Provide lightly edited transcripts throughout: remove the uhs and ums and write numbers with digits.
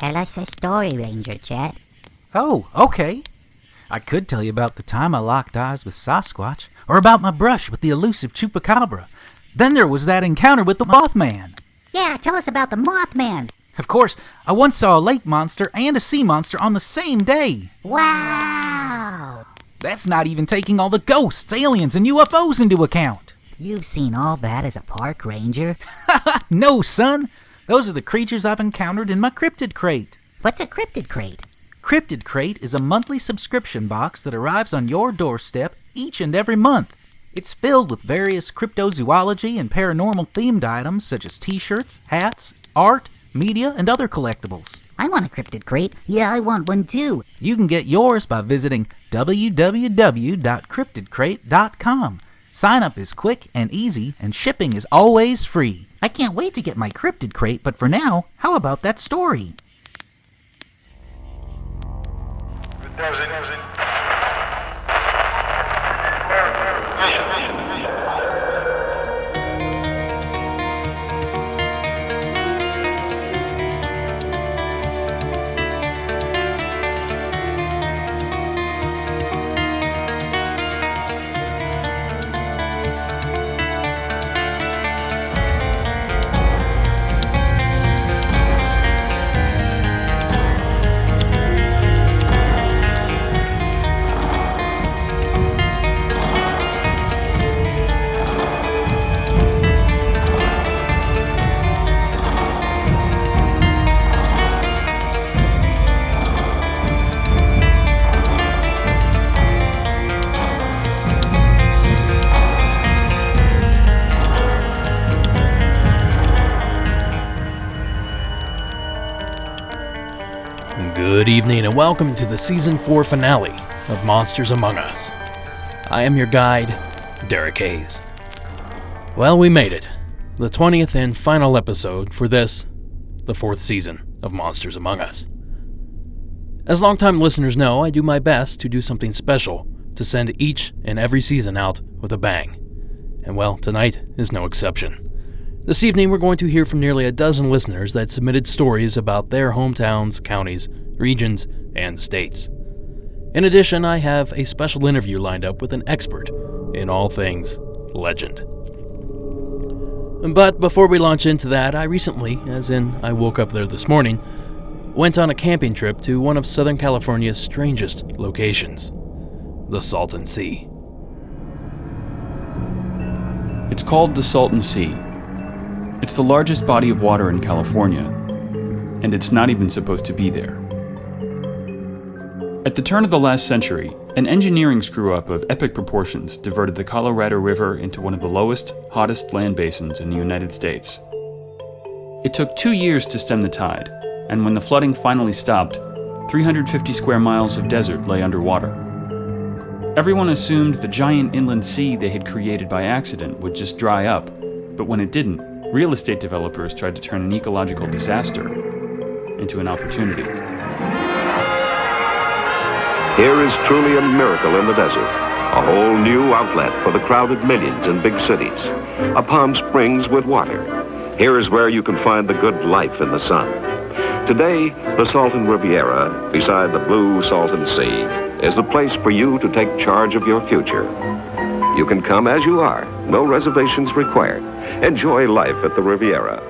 Tell us a story, Ranger Chet. Oh, okay. I could tell you about the time I locked eyes with Sasquatch, or about my brush with the elusive Chupacabra. Then there was that encounter with the Mothman. Yeah, tell us about the Mothman. Of course, I once saw a lake monster and a sea monster on the same day. Wow! That's not even taking all the ghosts, aliens, and UFOs into account. You've seen all that as a park ranger? No, son. Those are the creatures I've encountered in my cryptid crate. What's a cryptid crate? Cryptid Crate is a monthly subscription box that arrives on your doorstep each and every month. It's filled with various cryptozoology and paranormal themed items such as t-shirts, hats, art, media, and other collectibles. I want a cryptid crate. Yeah, I want one too. You can get yours by visiting www.cryptidcrate.com. Sign up is quick and easy, and shipping is always free. I can't wait to get my Cryptid Crate, but for now, how about that story? Good evening and welcome to the Season 4 finale of Monsters Among Us. I am your guide, Derek Hayes. Well, we made it. The 20th and final episode for this, the 4th season of Monsters Among Us. As longtime listeners know, I do my best to do something special to send each and every season out with a bang. And well, tonight is no exception. This evening we're going to hear from nearly a dozen listeners that submitted stories about their hometowns, counties, regions, and states. In addition, I have a special interview lined up with an expert in all things legend. But before we launch into that, I recently, as in I woke up there this morning, went on a camping trip to one of Southern California's strangest locations, the Salton Sea. It's called the Salton Sea. It's the largest body of water in California, and it's not even supposed to be there. At the turn of the last century, an engineering screw-up of epic proportions diverted the Colorado River into one of the lowest, hottest land basins in the United States. It took 2 years to stem the tide, and when the flooding finally stopped, 350 square miles of desert lay underwater. Everyone assumed the giant inland sea they had created by accident would just dry up, but when it didn't, real estate developers tried to turn an ecological disaster into an opportunity. Here is truly a miracle in the desert, a whole new outlet for the crowded millions in big cities, a Palm Springs with water. Here is where you can find the good life in the sun. Today, the Salton Riviera, beside the blue Salton Sea, is the place for you to take charge of your future. You can come as you are, no reservations required. Enjoy life at the Riviera.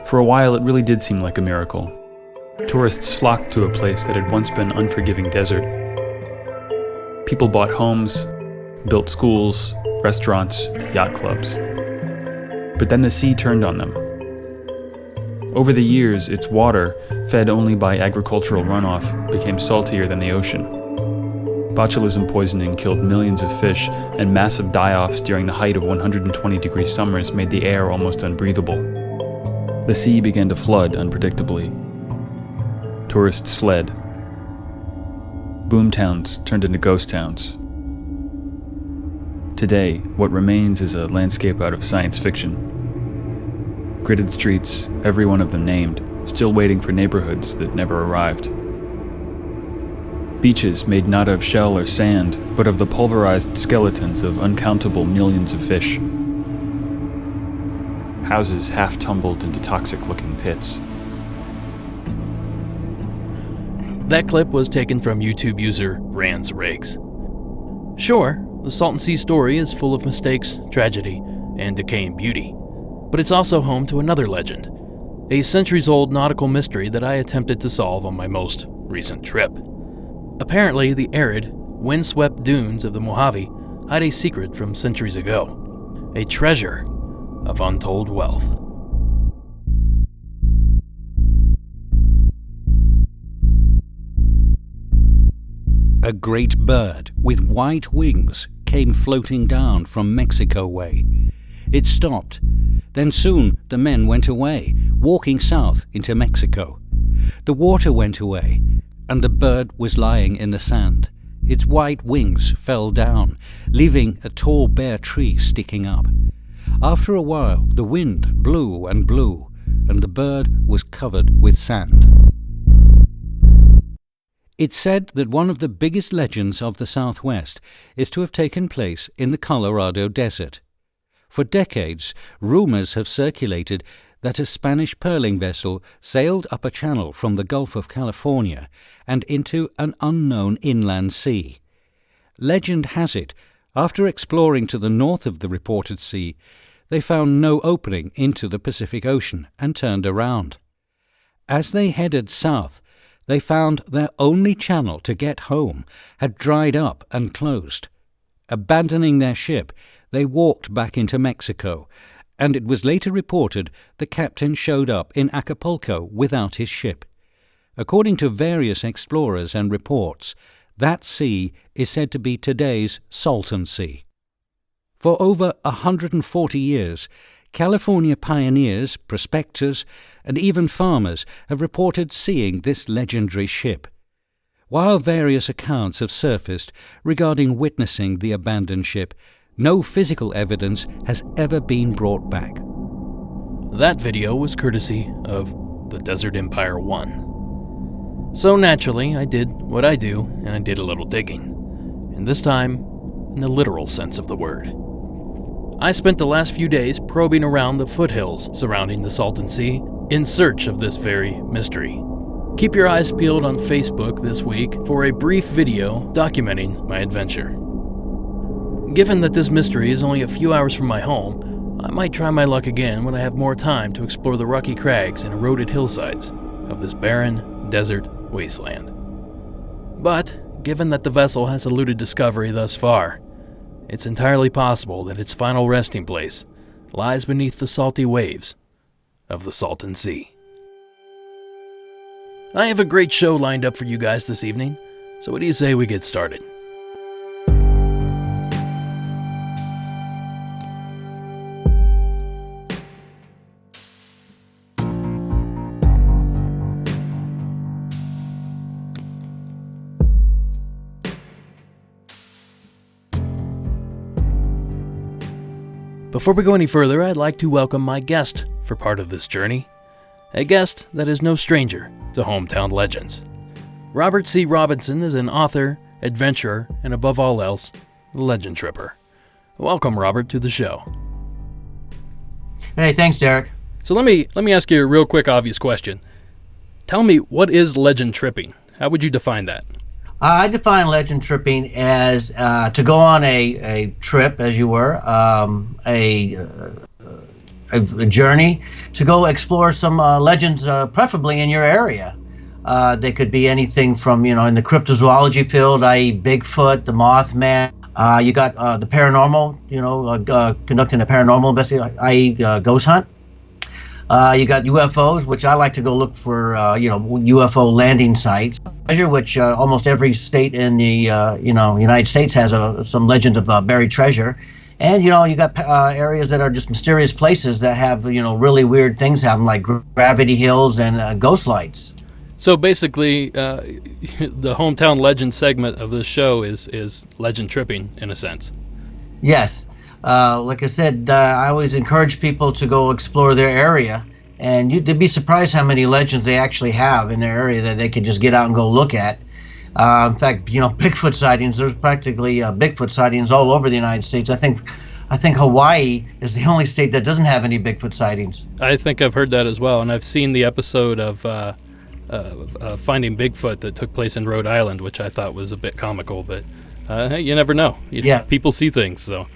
For a while, it really did seem like a miracle. Tourists flocked to a place that had once been unforgiving desert. People bought homes, built schools, restaurants, yacht clubs. But then the sea turned on them. Over the years, its water, fed only by agricultural runoff, became saltier than the ocean. Botulism poisoning killed millions of fish, and massive die-offs during the height of 120-degree summers made the air almost unbreathable. The sea began to flood unpredictably. Tourists fled. Boomtowns turned into ghost towns. Today, what remains is a landscape out of science fiction. Gridded streets, every one of them named, still waiting for neighborhoods that never arrived. Beaches made not of shell or sand, but of the pulverized skeletons of uncountable millions of fish. houses half tumbled into toxic-looking pits. That clip was taken from YouTube user Rans Riggs. Sure, the Salton Sea story is full of mistakes, tragedy, and decaying beauty, but it's also home to another legend, a centuries-old nautical mystery that I attempted to solve on my most recent trip. Apparently, the arid, windswept dunes of the Mojave hide a secret from centuries ago, a treasure of untold wealth. A great bird with white wings came floating down from Mexico way. It stopped. Then soon the men went away, walking south into Mexico. The water went away, and the bird was lying in the sand. Its white wings fell down, leaving a tall bare tree sticking up. After a while, the wind blew and blew, and the bird was covered with sand. It's said that one of the biggest legends of the Southwest is to have taken place in the Colorado Desert. For decades, rumors have circulated that a Spanish pearling vessel sailed up a channel from the Gulf of California and into an unknown inland sea. Legend has it, after exploring to the north of the reported sea, they found no opening into the Pacific Ocean and turned around. As they headed south, they found their only channel to get home had dried up and closed. Abandoning their ship, they walked back into Mexico, and it was later reported the captain showed up in Acapulco without his ship. According to various explorers and reports, that sea is said to be today's Salton Sea. For over 140 years, California pioneers, prospectors, and even farmers have reported seeing this legendary ship. While various accounts have surfaced regarding witnessing the abandoned ship, no physical evidence has ever been brought back. That video was courtesy of the Desert Empire 1. So naturally, I did what I do, and I did a little digging. And this time, in the literal sense of the word. I spent the last few days probing around the foothills surrounding the Salton Sea in search of this very mystery. Keep your eyes peeled on Facebook this week for a brief video documenting my adventure. Given that this mystery is only a few hours from my home, I might try my luck again when I have more time to explore the rocky crags and eroded hillsides of this barren desert wasteland. But, given that the vessel has eluded discovery thus far, it's entirely possible that its final resting place lies beneath the salty waves of the Salton Sea. I have a great show lined up for you guys this evening, so what do you say we get started? Before we go any further, I'd like to welcome my guest for part of this journey. A guest that is no stranger to Hometown Legends. Robert C. Robinson is an author, adventurer, and above all else, legend tripper. Welcome, Robert, to the show. Hey, thanks, Derek. So let me ask you a real quick, obvious question. Tell me, what is legend tripping? How would you define that? I define legend tripping as to go on a trip, as you were, a journey to go explore some legends, preferably in your area. They could be anything from, in the cryptozoology field, i.e. Bigfoot, the Mothman. You got the paranormal, conducting a paranormal investigation, i.e. ghost hunt. You got UFOs, which I like to go look for, UFO landing sites. Which almost every state in the, United States has some legend of buried treasure. And, you got areas that are just mysterious places that have, really weird things happen, like gravity hills and ghost lights. So basically, the Hometown Legend segment of this show is legend tripping, in a sense. Yes. Like I said, I always encourage people to go explore their area. And you'd be surprised how many legends they actually have in their area that they can just get out and go look at. In fact, Bigfoot sightings, there's practically Bigfoot sightings all over the United States. I think I think Hawaii is the only state that doesn't have any Bigfoot sightings. I think I've heard that as well, and I've seen the episode of Finding Bigfoot that took place in Rhode Island, which I thought was a bit comical, but hey, you never know. Yes. People see things, so.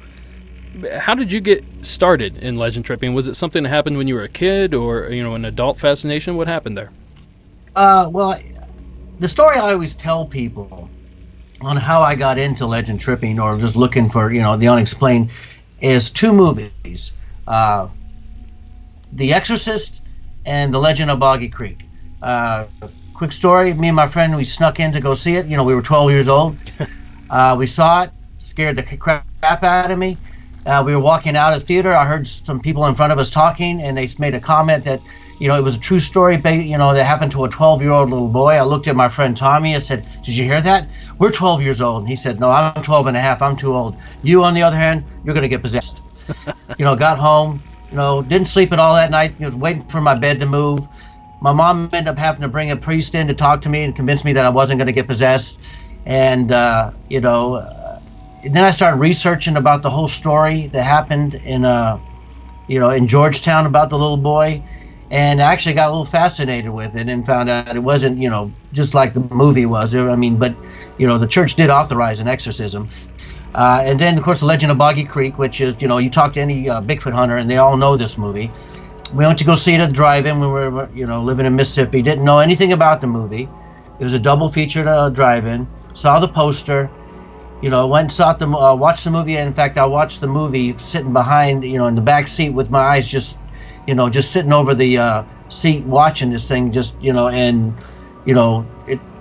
How did you get started in legend tripping? Was it something that happened when you were a kid, or an adult fascination? What happened there? Well, the story I always tell people on how I got into legend tripping or just looking for, the unexplained is two movies, The Exorcist and The Legend of Boggy Creek. Quick story, me and my friend, we snuck in to go see it. We were 12 years old. We saw it, scared the crap out of me. We were walking out of the theater. I heard some people in front of us talking, and they made a comment that, it was a true story, that happened to a 12-year-old little boy. I looked at my friend Tommy. I said, "Did you hear that? We're 12 years old." And he said, "No, I'm 12 and a half. I'm too old. You, on the other hand, you're going to get possessed." Got home, didn't sleep at all that night. Was waiting for my bed to move. My mom ended up having to bring a priest in to talk to me and convince me that I wasn't going to get possessed. And, then I started researching about the whole story that happened in Georgetown about the little boy. And I actually got a little fascinated with it and found out it wasn't, just like the movie was. But the church did authorize an exorcism. And then, of course, The Legend of Boggy Creek, which is, you talk to any Bigfoot hunter and they all know this movie. We went to go see it at the drive-in when we were, living in Mississippi. Didn't know anything about the movie. It was a double featured drive-in. Saw the poster. Went and saw watched the movie. In fact, I watched the movie sitting behind, in the back seat with my eyes just sitting over the seat watching this thing, it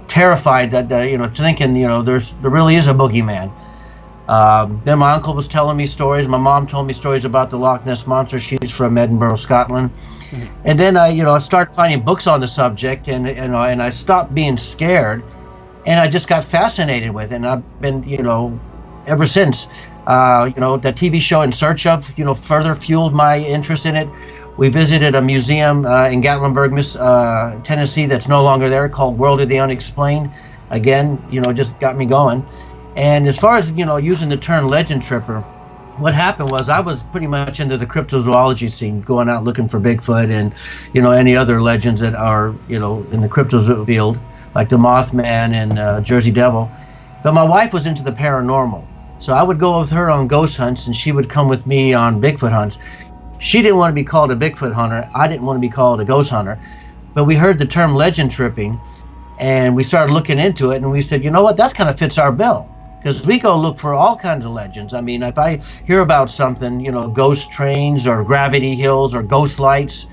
terrified that, thinking, there really is a boogeyman. Then my uncle was telling me stories. My mom told me stories about the Loch Ness Monster. She's from Edinburgh, Scotland. Mm-hmm. And then I started finding books on the subject, and I stopped being scared, and I just got fascinated with it. And I've been, ever since. That TV show In Search Of, further fueled my interest in it. We visited a museum in Gatlinburg, Tennessee, that's no longer there, called World of the Unexplained. Again, just got me going. And as far as, using the term legend tripper, what happened was I was pretty much into the cryptozoology scene, going out looking for Bigfoot and, any other legends that are, in the cryptozoology field, like the Mothman and Jersey Devil. But my wife was into the paranormal. So I would go with her on ghost hunts, and she would come with me on Bigfoot hunts. She didn't want to be called a Bigfoot hunter. I didn't want to be called a ghost hunter. But we heard the term legend tripping, and we started looking into it, and we said, you know what, that kind of fits our bill. Because we go look for all kinds of legends. If I hear about something, ghost trains or gravity hills or ghost lights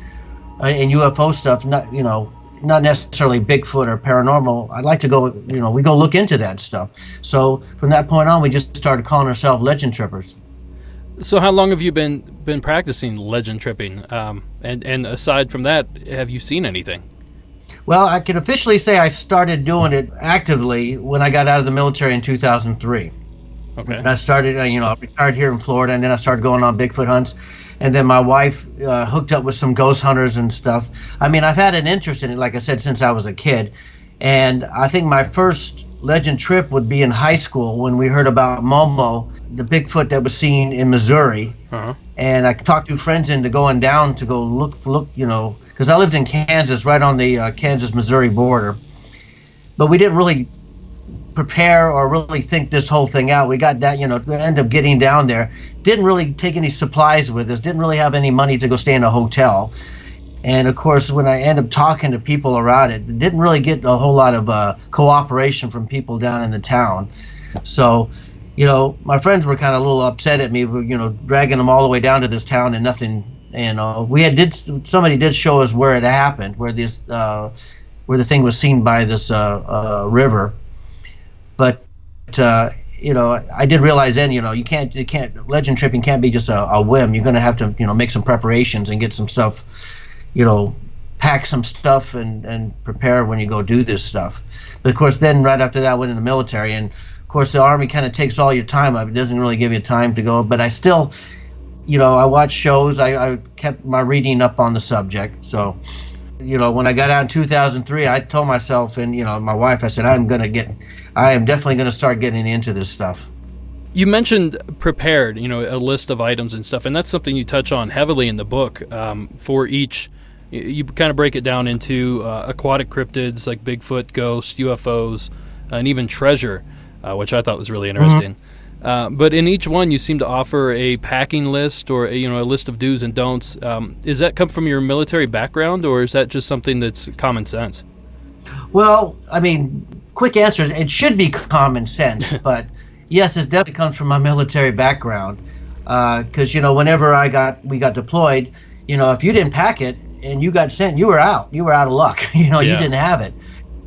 and UFO stuff, not necessarily Bigfoot or paranormal, I'd like to go, we go look into that stuff. So from that point on, we just started calling ourselves legend trippers. So how long have you been practicing legend tripping? And aside from that, have you seen anything? Well, I can officially say I started doing it actively when I got out of the military in 2003. Okay. And I started, I retired here in Florida, and then I started going on Bigfoot hunts. And then my wife hooked up with some ghost hunters and stuff. I've had an interest in it, like I said, since I was a kid. And I think my first legend trip would be in high school when we heard about Momo, the Bigfoot that was seen in Missouri. Uh-huh. And I talked two friends into going down to go look, because I lived in Kansas, right on the Kansas-Missouri border. But we didn't really prepare or really think this whole thing out. We got that, end up getting down there. Didn't really take any supplies with us. Didn't really have any money to go stay in a hotel. And of course, when I ended up talking to people around it, didn't really get a whole lot of cooperation from people down in the town. So, my friends were kind of a little upset at me, dragging them all the way down to this town and nothing. Somebody did show us where it happened, where the thing was seen by this river. But I did realize then, you can't legend tripping can't be just a whim. You're going to have to, make some preparations and get some stuff, pack some stuff and prepare when you go do this stuff. But of course, then right after that, I went in the military, and of course, the Army kind of takes all your time up. It doesn't really give you time to go. But I still, I watch shows. I kept my reading up on the subject. So, when I got out in 2003, I told myself and, my wife, I said, I am definitely going to start getting into this stuff. You mentioned prepared, a list of items and stuff, and that's something you touch on heavily in the book. For each, you kind of break it down into aquatic cryptids like Bigfoot, ghosts, UFOs, and even treasure, which I thought was really interesting. But in each one, you seem to offer a packing list or a list of do's and don'ts. Is that come from your military background, or is that just something that's common sense? Well, I mean, quick answer, it should be common sense, but yes, it definitely comes from my military background. Because, whenever we got deployed, if you didn't pack it and you got sent, you were out. You were out of luck. You didn't have it.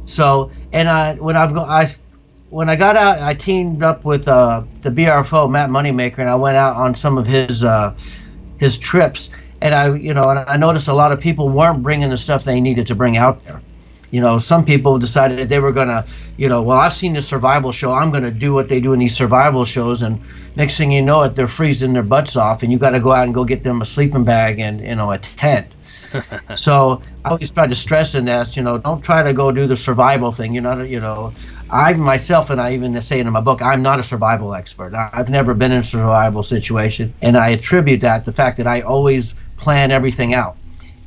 So, and when I got out, I teamed up with the BRFO, Matt Moneymaker, and I went out on some of his trips. And I noticed a lot of people weren't bringing the stuff they needed to bring out there. Some people decided they were going to, well, I've seen this survival show. I'm going to do what they do in these survival shows. And next thing you know it, they're freezing their butts off. And you got to go out and go get them a sleeping bag and, a tent. So I always try to stress in that, don't try to go do the survival thing. I myself, and I even say it in my book, I'm not a survival expert. I've never been in a survival situation. And I attribute that to the fact that I always plan everything out.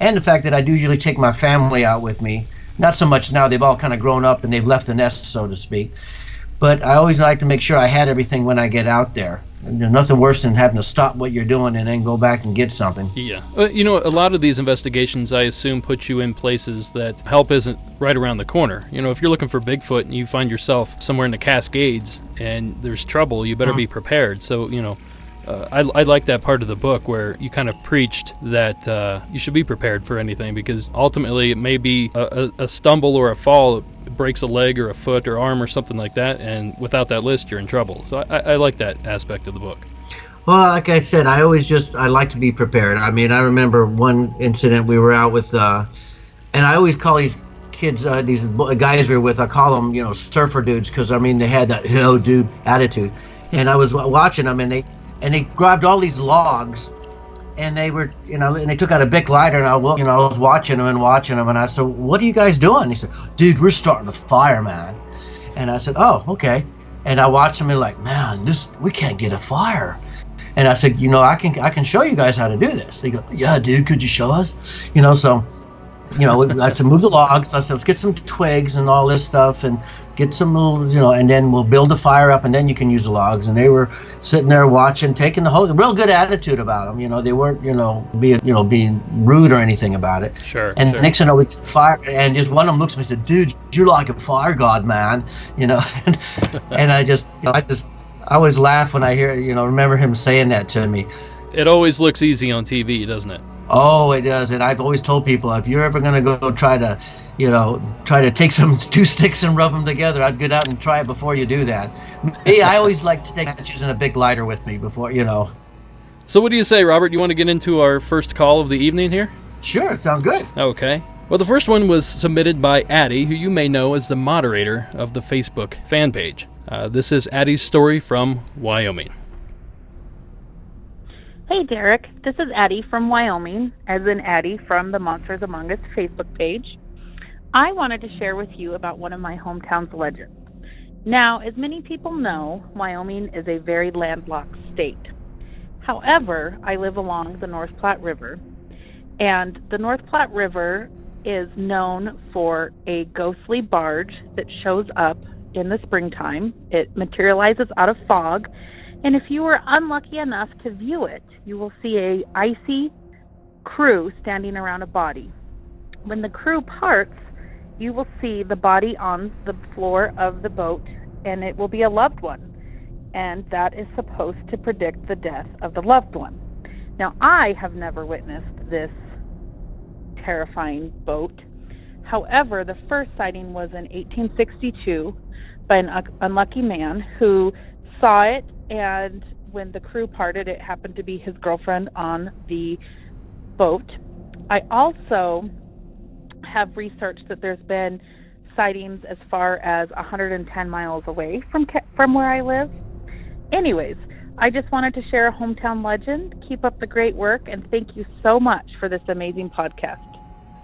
And the fact that I do usually take my family out with me. Not so much now, they've all kind of grown up and they've left the nest, so to speak. But I always like to make sure I had everything when I get out there. And there's nothing worse than having to stop what you're doing and then go back and get something. Yeah. A lot of these investigations, I assume, put you in places that help isn't right around the corner. If you're looking for Bigfoot and you find yourself somewhere in the Cascades and there's trouble, you better be prepared. So, I like that part of the book where you kind of preached that you should be prepared for anything, because ultimately it may be a stumble or a fall that breaks a leg or a foot or arm or something like that, and without that list you're in trouble. So I like that aspect of the book. Well, like I said, I like to be prepared. I mean, I remember one incident we were out with, and I always call these kids, these guys we were with, I call them, surfer dudes, because, they had that, dude attitude. And I was watching them, and they grabbed all these logs, and they were, and they took out a big lighter, and I was watching them, and I said, "What are you guys doing?" He said, "Dude, we're starting a fire, man." And I said, "Oh, okay." And I watched them, and like, "Man, we can't get a fire." And I said, "I can show you guys how to do this." They go, "Yeah, dude, could you show us?" So, I had to move the logs. I said, "Let's get some twigs and all this stuff, and get some little, and then we'll build the fire up, and then you can use the logs." And they were sitting there watching, taking the whole real good attitude about them. They weren't, being rude or anything about it. Sure. And sure. next thing I know, we fire, and just one of them looks at me and said, "Dude, you're like a fire god, man." And I always laugh when I hear, remember him saying that to me. It always looks easy on TV, doesn't it? Oh, it does. And I've always told people, if you're ever going to go try to take some two sticks and rub them together, I'd get out and try it before you do that. Me, I always like to take matches and a big lighter with me before, So what do you say, Robert? You want to get into our first call of the evening here? Sure, sounds good. Okay. Well, the first one was submitted by Addie, who you may know as the moderator of the Facebook fan page. This is Addie's story from Wyoming. Hey Derek, this is Addie from Wyoming, as in Addie from the Monsters Among Us Facebook page. I wanted to share with you about one of my hometown's legends. Now, as many people know, Wyoming is a very landlocked state. However, I live along the North Platte River, and the North Platte River is known for a ghostly barge that shows up in the springtime. It materializes out of fog, and if you were unlucky enough to view it, you will see a icy crew standing around a body. When the crew parts, you will see the body on the floor of the boat, and it will be a loved one, and that is supposed to predict the death of the loved one. Now, I have never witnessed this terrifying boat. However, the first sighting was in 1862 by an unlucky man who saw it, and when the crew parted, it happened to be his girlfriend on the boat. I also have researched that there's been sightings as far as 110 miles away from where I live. Anyways, I just wanted to share a hometown legend. Keep up the great work, and thank you so much for this amazing podcast.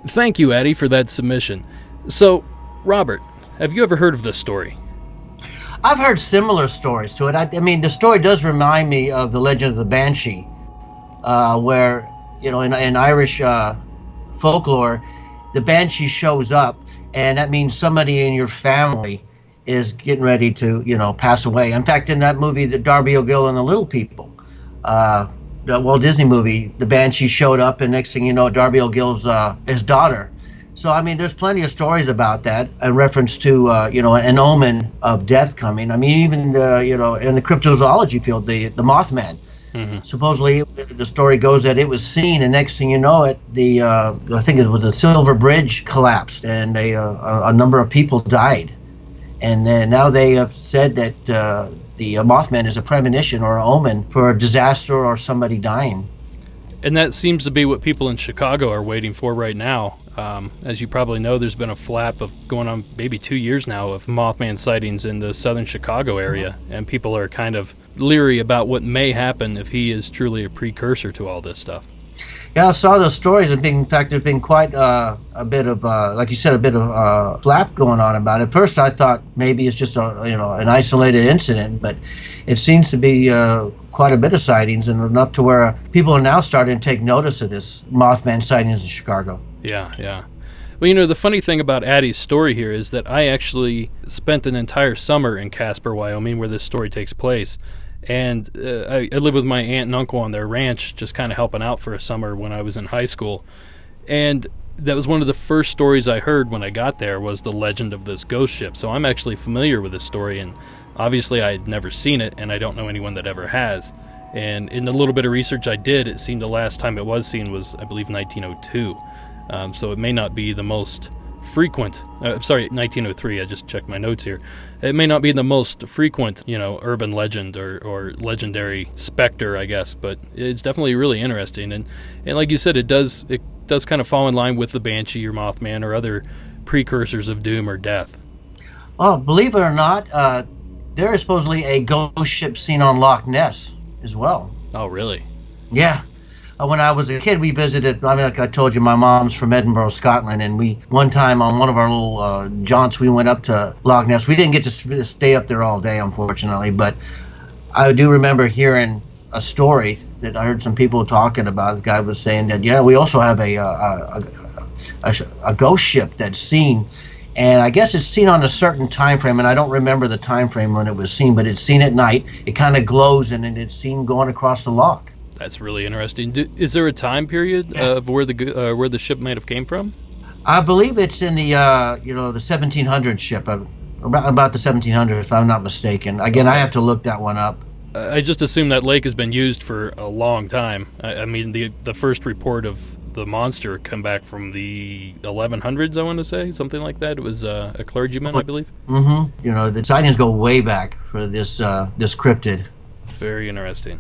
Thank you, Addie, for that submission. So, Robert, have you ever heard of this story? I've heard similar stories to it. I mean, the story does remind me of the legend of the Banshee, where, in Irish folklore, the Banshee shows up, and that means somebody in your family is getting ready to, pass away. In fact, in that movie, the Darby O'Gill and the Little People, the Walt Disney movie, the Banshee showed up, and next thing you know, Darby O'Gill's his daughter. So, I mean, there's plenty of stories about that in reference to, an omen of death coming. I mean, even, in the cryptozoology field, the Mothman. Mm-hmm. Supposedly, the story goes that it was seen, and next thing you know, I think it was the Silver Bridge collapsed, and a number of people died. And now they have said that the Mothman is a premonition or an omen for a disaster or somebody dying. And that seems to be what people in Chicago are waiting for right now. As you probably know, there's been a flap of going on maybe 2 years now of Mothman sightings in the southern Chicago area, and people are kind of leery about what may happen if he is truly a precursor to all this stuff. Yeah, I saw those stories, and in fact, there's been quite a bit of, like you said, a bit of flap going on about it. At first, I thought maybe it's just an isolated incident, but it seems to be quite a bit of sightings, and enough to where people are now starting to take notice of this Mothman sightings in Chicago. Yeah. Well, the funny thing about Addie's story here is that I actually spent an entire summer in Casper, Wyoming, where this story takes place. And I lived with my aunt and uncle on their ranch, just kind of helping out for a summer when I was in high school. And that was one of the first stories I heard when I got there, was the legend of this ghost ship. So I'm actually familiar with this story, and obviously I had never seen it, and I don't know anyone that ever has. And in the little bit of research I did, it seemed the last time it was seen was, I believe, 1902. So it may not be the most frequent, 1903, I just checked my notes here. It may not be the most frequent, urban legend or legendary specter, I guess, but it's definitely really interesting. And like you said, it does kind of fall in line with the Banshee or Mothman or other precursors of doom or death. Well, believe it or not, there is supposedly a ghost ship seen on Loch Ness as well. Oh, really? Yeah. When I was a kid, we visited, like I told you, my mom's from Edinburgh, Scotland, and one time on one of our little jaunts, we went up to Loch Ness. We didn't get to stay up there all day, unfortunately, but I do remember hearing a story that I heard some people talking about. The guy was saying that, yeah, we also have a ghost ship that's seen, and I guess it's seen on a certain time frame, and I don't remember the time frame when it was seen, but it's seen at night. It kind of glows, and it's seen going across the loch. That's really interesting. Is there a time period of where the ship might have came from? I believe it's in the the 1700 ship, about the 1700s, if I'm not mistaken. Again, I have to look that one up. I just assume that lake has been used for a long time. I mean, the first report of the monster come back from the 1100s, I want to say, something like that. It was a clergyman, I believe. Mm-hmm. The sightings go way back for this cryptid. Very interesting.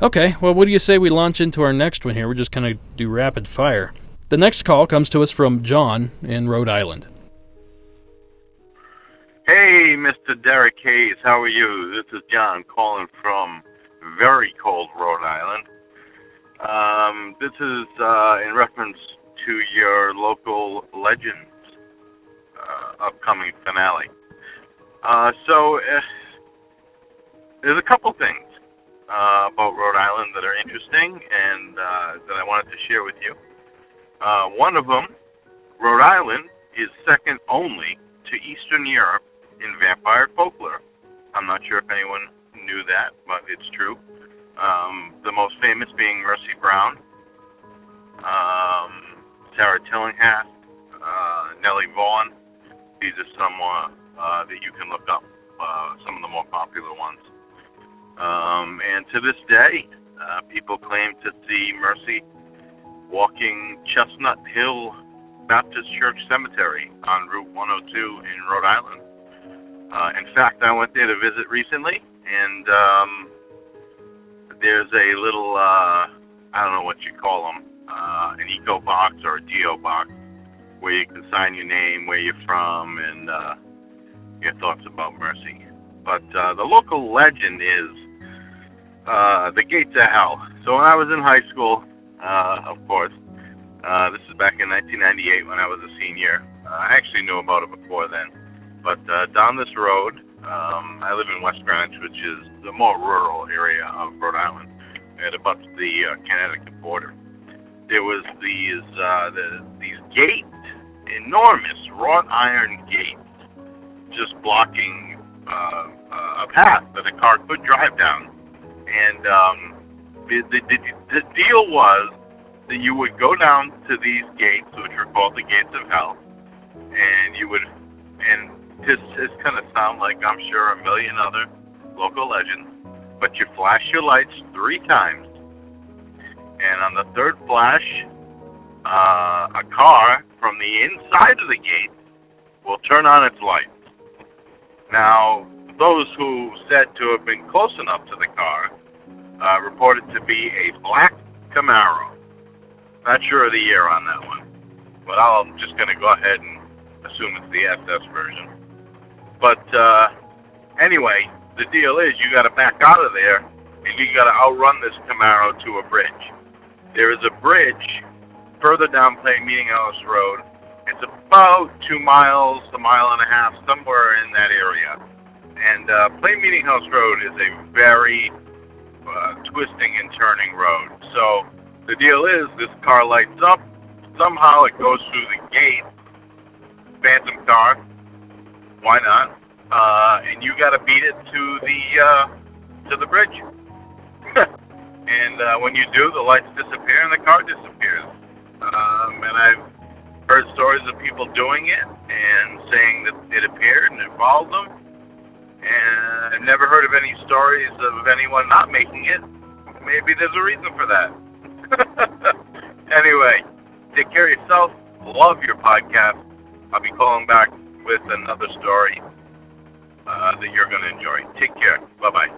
Okay, well, what do you say we launch into our next one here? We're just going to do rapid fire. The next call comes to us from John in Rhode Island. Hey, Mr. Derek Hayes, how are you? This is John calling from very cold Rhode Island. This is in reference to your local Legends upcoming finale. So there's a couple things about Rhode Island that are interesting and that I wanted to share with you. One of them, Rhode Island is second only to Eastern Europe in vampire folklore. I'm not sure if anyone knew that, but it's true. The most famous being Mercy Brown, Sarah Tillinghast, Nellie Vaughan. These are some that you can look up, some of the more popular ones. And to this day, people claim to see Mercy walking Chestnut Hill Baptist Church Cemetery on Route 102 in Rhode Island. In fact, I went there to visit recently, and there's a little, I don't know what you call them, an eco box or a DO box where you can sign your name, where you're from, and your thoughts about Mercy. But the local legend is the gates of hell. So when I was in high school, of course, this is back in 1998 when I was a senior. I actually knew about it before then. But down this road I live in West Greenwich, which is the more rural area of Rhode Island, at about the Connecticut border. There was these gates, enormous wrought iron gates, just blocking a path that a car could drive down. And the deal was that you would go down to these gates, which were called the Gates of Hell, and this is going to sound like, I'm sure, a million other local legends, but you flash your lights 3 times, and on the third flash, a car from the inside of the gate will turn on its lights. Now, those who said to have been close enough to the car reported to be a black Camaro. Not sure of the year on that one, but I'm just going to go ahead and assume it's the SS version. But anyway, the deal is you got to back out of there, and you got to outrun this Camaro to a bridge. There is a bridge further down Plain Meeting House Road. It's about 2 miles, 1.5 miles, somewhere in that area. And Plain Meeting House Road is a very twisting and turning road. So the deal is this car lights up. Somehow it goes through the gate. Phantom car. Why not? And you got to beat it to the bridge. And when you do, the lights disappear and the car disappears. And I've heard stories of people doing it and saying that it appeared and it followed them. And I've never heard of any stories of anyone not making it. Maybe there's a reason for that. Anyway, take care of yourself. Love your podcast. I'll be calling back with another story that you're going to enjoy. Take care. Bye-bye.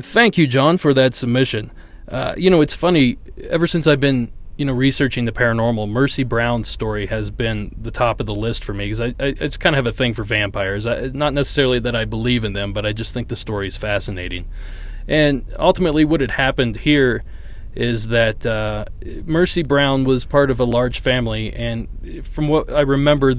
Thank you, John, for that submission. It's funny, ever since I've been, researching the paranormal, Mercy Brown's story has been the top of the list for me, because I just kind of have a thing for vampires. Not necessarily that I believe in them, but I just think the story is fascinating. And ultimately what had happened here is that Mercy Brown was part of a large family, and from what I remember,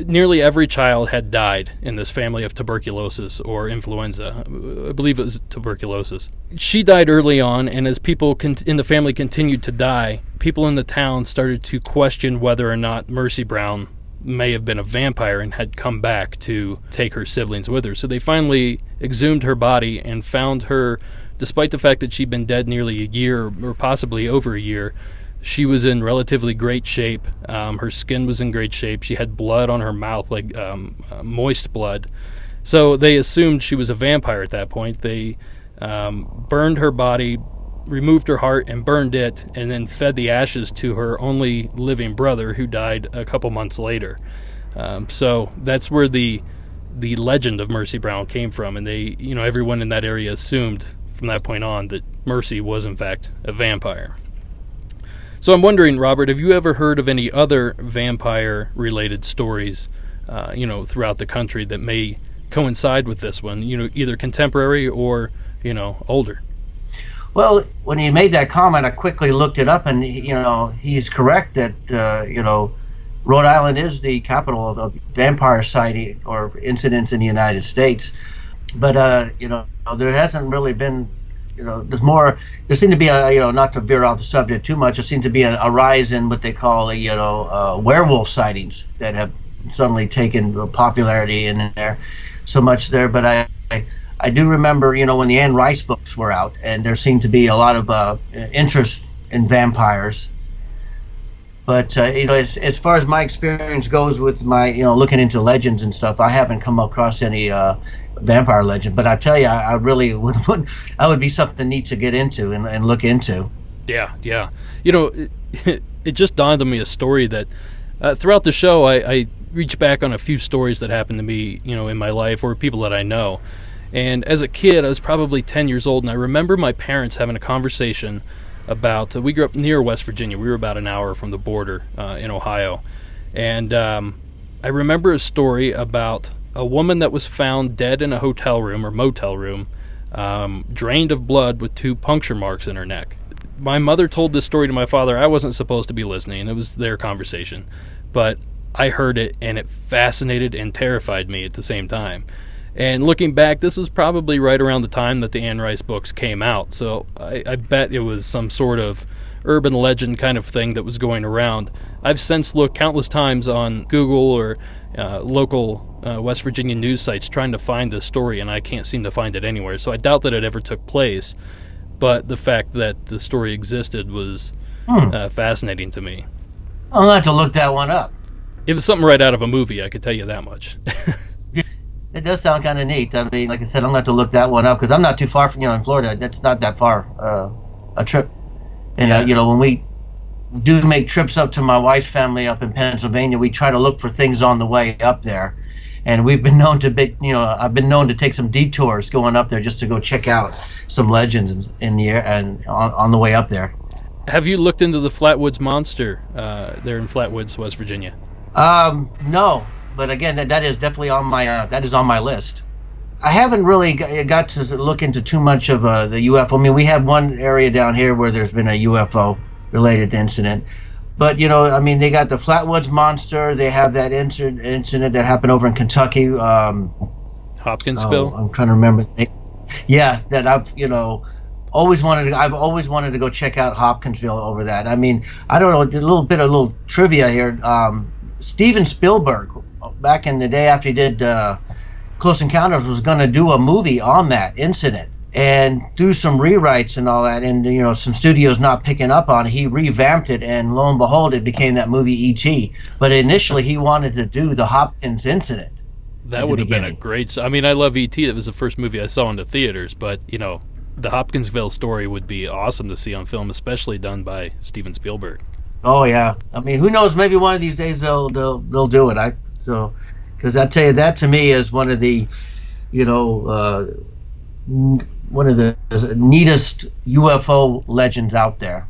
nearly every child had died in this family of tuberculosis or influenza. I believe it was tuberculosis. She died early on, and as people in the family continued to die, people in the town started to question whether or not Mercy Brown may have been a vampire and had come back to take her siblings with her. So they finally exhumed her body and found her, despite the fact that she'd been dead nearly a year or possibly over a year. She was in relatively great shape. Her skin was in great shape. She had blood on her mouth, like moist blood. So they assumed she was a vampire at that point. They burned her body, removed her heart, and burned it, and then fed the ashes to her only living brother, who died a couple months later. So that's where the legend of Mercy Brown came from, and they, everyone in that area assumed from that point on that Mercy was in fact a vampire. So I'm wondering, Robert, have you ever heard of any other vampire-related stories, throughout the country that may coincide with this one, either contemporary or, older? Well, when he made that comment, I quickly looked it up, and, he's correct that, Rhode Island is the capital of vampire sighting or incidents in the United States. But, there hasn't really been, there seemed to be not to veer off the subject too much, there seems to be a rise in what they call, werewolf sightings that have suddenly taken popularity in there, so much there. But I do remember, when the Anne Rice books were out, and there seemed to be a lot of interest in vampires. But, as far as my experience goes with my, looking into legends and stuff, I haven't come across any vampire legend. But I tell you, I really would be something neat to get into and look into. Yeah. It just dawned on me a story that throughout the show, I reach back on a few stories that happened to me, in my life, or people that I know. And as a kid, I was probably 10 years old, and I remember my parents having a conversation about, we grew up near West Virginia. We were about an hour from the border in Ohio. And I remember a story about a woman that was found dead in a hotel room or motel room, drained of blood with 2 puncture marks in her neck. My mother told this story to my father. I wasn't supposed to be listening. It was their conversation. But I heard it and it fascinated and terrified me at the same time. And looking back, this is probably right around the time that the Anne Rice books came out, so I bet it was some sort of urban legend kind of thing that was going around. I've since looked countless times on Google or local West Virginia news sites trying to find this story, and I can't seem to find it anywhere, so I doubt that it ever took place. But the fact that the story existed was fascinating to me. I'm going to have to look that one up. It was something right out of a movie, I could tell you that much. It does sound kind of neat. I mean, like I said, I'm going to have to look that one up because I'm not too far from, in Florida. That's not that far a trip. And, when we do make trips up to my wife's family up in Pennsylvania, we try to look for things on the way up there. And we've been known to I've been known to take some detours going up there just to go check out some legends in the air and on the way up there. Have you looked into the Flatwoods Monster there in Flatwoods, West Virginia? No, but again, that is definitely on my list. I haven't really got to look into too much of the UFO. I mean, we have one area down here where there's been a UFO related incident. But, they got the Flatwoods Monster. They have that incident that happened over in Kentucky. Hopkinsville? I'm trying to remember. Yeah, that I've always wanted to go check out Hopkinsville over that. I mean, I don't know, a little trivia here. Steven Spielberg, back in the day after he did Close Encounters, was going to do a movie on that incident. And through some rewrites and all that, and some studios not picking up on it, he revamped it, and lo and behold, it became that movie E.T. But initially, he wanted to do the Hopkins incident. That would have been a great... I mean, I love E.T. That was the first movie I saw in the theaters, but, the Hopkinsville story would be awesome to see on film, especially done by Steven Spielberg. Oh, yeah. I mean, who knows? Maybe one of these days they'll do it. Because I tell you, that to me is one of the, one of the neatest UFO legends out there.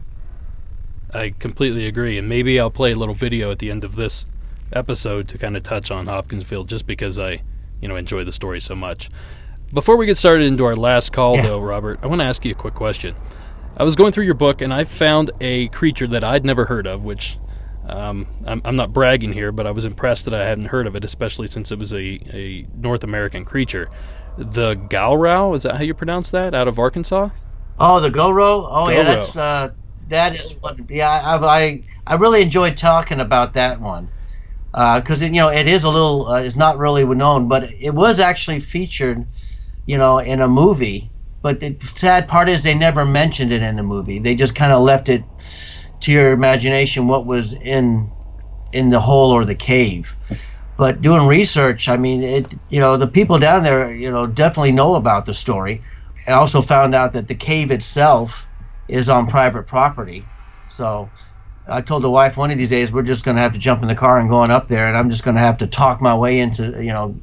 I completely agree, and maybe I'll play a little video at the end of this episode to kind of touch on Hopkinsville, just because I, enjoy the story so much. Before we get started into our last call, though, Robert, I want to ask you a quick question. I was going through your book, and I found a creature that I'd never heard of, which I'm not bragging here, but I was impressed that I hadn't heard of it, especially since it was a North American creature. The Galrow, is that how you pronounce that, out of Arkansas? Oh, the Goro? Oh, Goro. Yeah, that is what, I really enjoyed talking about that one. Because, it is a little, it's not really known, but it was actually featured, in a movie. But the sad part is they never mentioned it in the movie. They just kind of left it to your imagination what was in the hole or the cave. But doing research, I mean, the people down there, definitely know about the story. I also found out that the cave itself is on private property. So I told the wife one of these days we're just going to have to jump in the car and going up there, and I'm just going to have to talk my way into,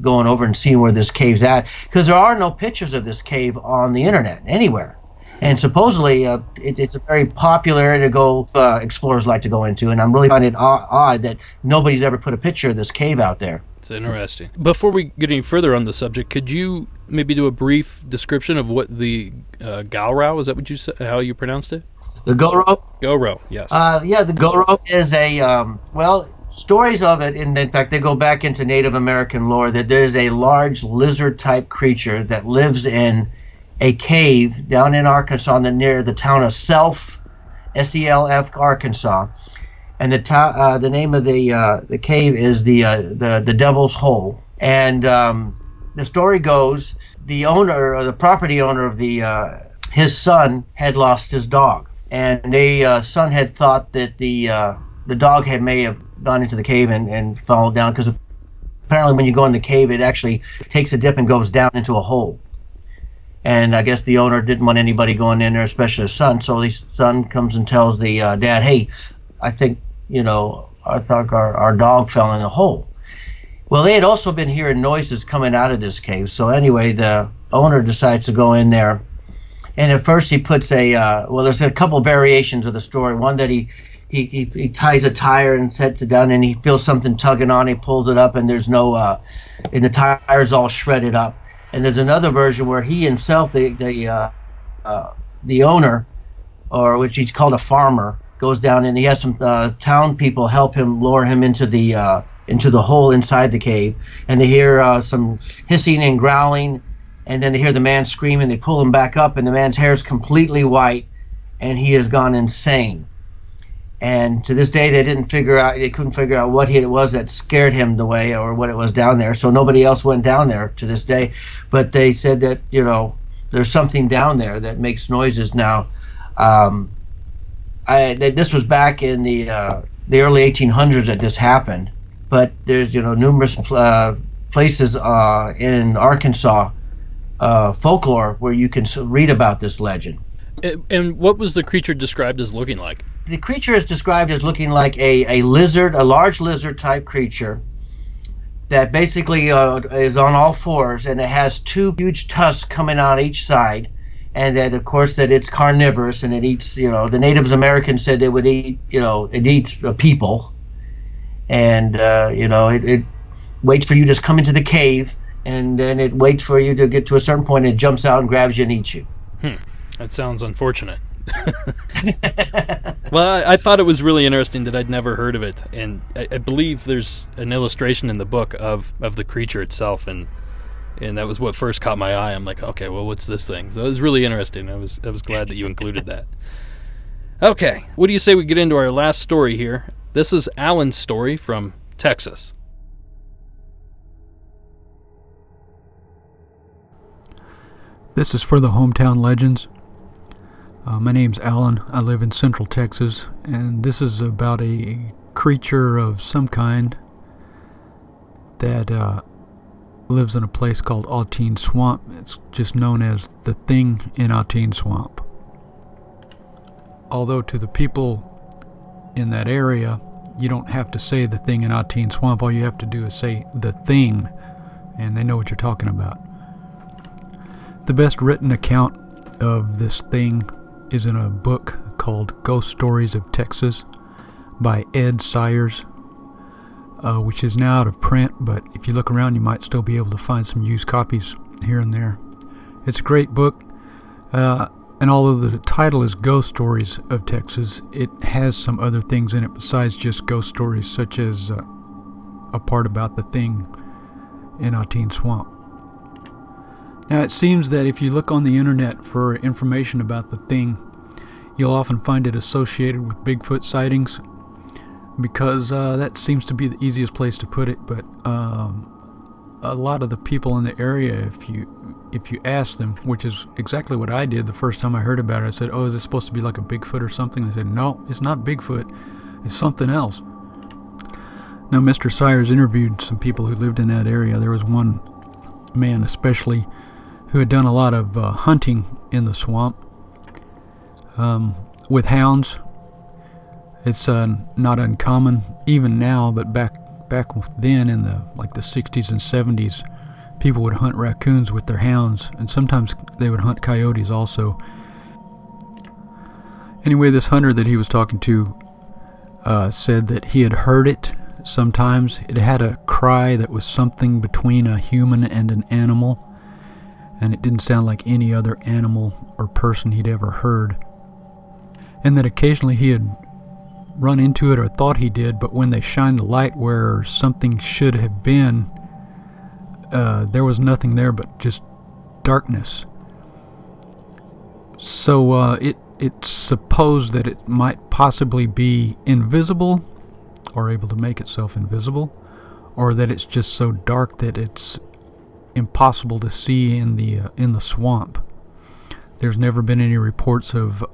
going over and seeing where this cave's at. Because there are no pictures of this cave on the internet anywhere. And supposedly it's a very popular area to go, explorers like to go into, and I'm really finding it odd that nobody's ever put a picture of this cave out there. It's interesting. Before we get any further on the subject, could you maybe do a brief description of what the Galrow, is that what you said, how you pronounced it? The Goro? Goro, yes. The Goro is stories of it, in fact, they go back into Native American lore, that there's a large lizard-type creature that lives in a cave down in Arkansas near the town of Self, S-E-L-F, Arkansas. And the name of the cave is the Devil's Hole. And the story goes, the owner, or the property owner of his son had lost his dog. And the son had thought that the dog may have gone into the cave and fallen down, because apparently when you go in the cave, it actually takes a dip and goes down into a hole. And I guess the owner didn't want anybody going in there, especially his son. So the son comes and tells the dad, hey, I think, I thought our dog fell in a hole. Well, they had also been hearing noises coming out of this cave. So anyway, the owner decides to go in there. And at first he puts there's a couple variations of the story. One that he ties a tire and sets it down, and he feels something tugging on it, he pulls it up, and there's no, and the tire's all shredded up. And there's another version where he himself, the owner, or which he's called a farmer, goes down and he has some town people help him lower him into the into the hole inside the cave, and they hear some hissing and growling, and then they hear the man screaming. They pull him back up, and the man's hair is completely white, and he has gone insane. And to this day, they couldn't figure out what it was that scared him the way, or what it was down there. So nobody else went down there to this day. But they said that, there's something down there that makes noises now. This was back in the early 1800s that this happened. But there's, numerous places in Arkansas folklore where you can read about this legend. And what was the creature described as looking like? The creature is described as looking like a lizard, a large lizard-type creature that basically is on all fours, and it has two huge tusks coming out each side, and that, of course, that it's carnivorous, and it eats, the Native Americans said they would eat, it eats people, and, it waits for you to come into the cave, and then it waits for you to get to a certain point, and it jumps out and grabs you and eats you. That sounds unfortunate. Well, I thought it was really interesting that I'd never heard of it, and I believe there's an illustration in the book of the creature itself, and that was what first caught my eye. I'm like, okay, well, what's this thing? So it was really interesting. I was glad that you included that. Okay, what do you say we get into our last story here? This is Alan's story from Texas. This is for the Hometown Legends. My name's Alan. I live in Central Texas, and this is about a creature of some kind that lives in a place called Autine Swamp. It's just known as the Thing in Autine Swamp. Although to the people in that area, you don't have to say the Thing in Autine Swamp. All you have to do is say the Thing, and they know what you're talking about. The best written account of this thing is in a book called Ghost Stories of Texas by Ed Sayers, which is now out of print, but if you look around you might still be able to find some used copies here and there. It's a great book, and although the title is Ghost Stories of Texas, it has some other things in it besides just ghost stories, such as a part about the thing in Autine Swamp. Now, it seems that if you look on the internet for information about the thing, you'll often find it associated with Bigfoot sightings, because that seems to be the easiest place to put it. But a lot of the people in the area, if you ask them, which is exactly what I did the first time I heard about it, I said, "Oh, is this supposed to be like a Bigfoot or something?" They said, "No, it's not Bigfoot. It's something else." Now, Mr. Sayers interviewed some people who lived in that area. There was one man especially who had done a lot of hunting in the swamp with hounds. It's not uncommon even now, but back then in the 60s and 70s, people would hunt raccoons with their hounds, and sometimes they would hunt coyotes also. Anyway, this hunter that he was talking to said that he had heard it sometimes. It had a cry that was something between a human and an animal, and it didn't sound like any other animal or person he'd ever heard. And that occasionally he had run into it or thought he did, but when they shined the light where something should have been, there was nothing there but just darkness. So it's supposed that it might possibly be invisible, or able to make itself invisible, or that it's just so dark that it's impossible to see in the swamp. There's never been any reports of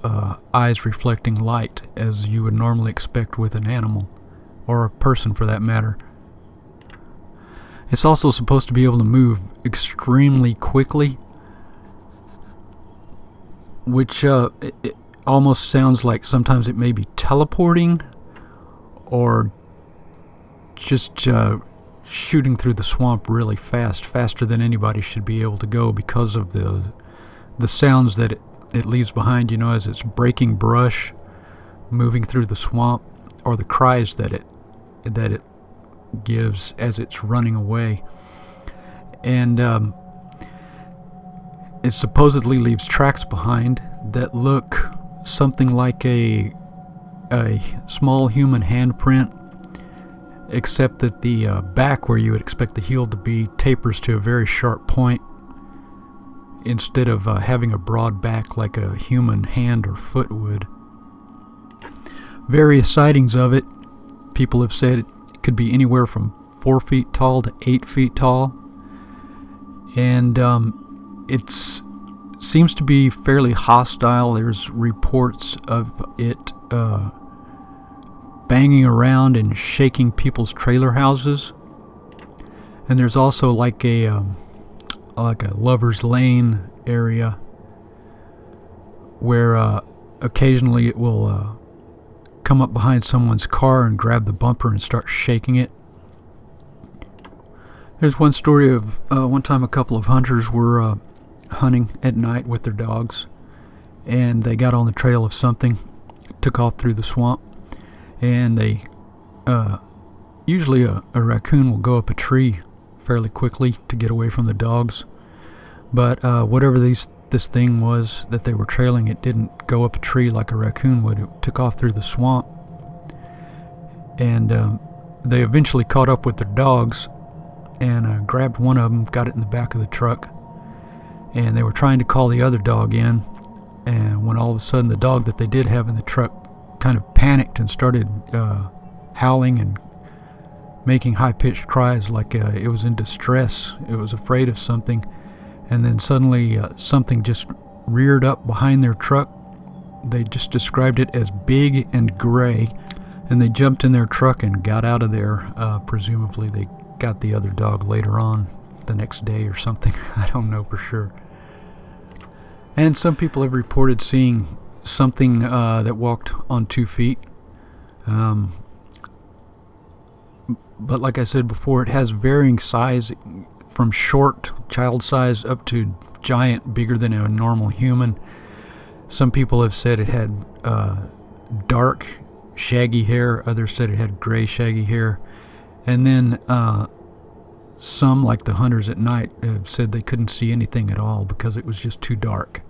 eyes reflecting light as you would normally expect with an animal, or a person for that matter. It's also supposed to be able to move extremely quickly, which it almost sounds like sometimes it may be teleporting, or just shooting through the swamp really fast, faster than anybody should be able to go, because of the sounds that it leaves behind, as it's breaking brush, moving through the swamp, or the cries that it gives as it's running away. And it supposedly leaves tracks behind that look something like a small human handprint. except that the back, where you would expect the heel to be, tapers to a very sharp point instead of having a broad back like a human hand or foot would. Various sightings of it, people have said it could be anywhere from 4 feet tall to 8 feet tall, and it seems to be fairly hostile. There's reports of it banging around and shaking people's trailer houses, and there's also like a lover's lane area where occasionally it will come up behind someone's car and grab the bumper and start shaking it. There's one story of one time a couple of hunters were hunting at night with their dogs, and they got on the trail of something, took off through the swamp, and they usually a raccoon will go up a tree fairly quickly to get away from the dogs, but whatever this thing was that they were trailing, it didn't go up a tree like a raccoon would. It took off through the swamp, and they eventually caught up with their dogs and grabbed one of them, got it in the back of the truck, and they were trying to call the other dog in, and when all of a sudden the dog that they did have in the truck kind of panicked and started howling and making high-pitched cries like it was in distress. It was afraid of something, and then suddenly something just reared up behind their truck. They just described it as big and gray, and they jumped in their truck and got out of there. Presumably they got the other dog later on the next day or something. I don't know for sure. And some people have reported seeing something that walked on 2 feet. But like I said before, it has varying size, from short child size up to giant, bigger than a normal human. Some people have said it had dark shaggy hair, others said it had gray shaggy hair, and then some, like the hunters at night, have said they couldn't see anything at all because it was just too dark.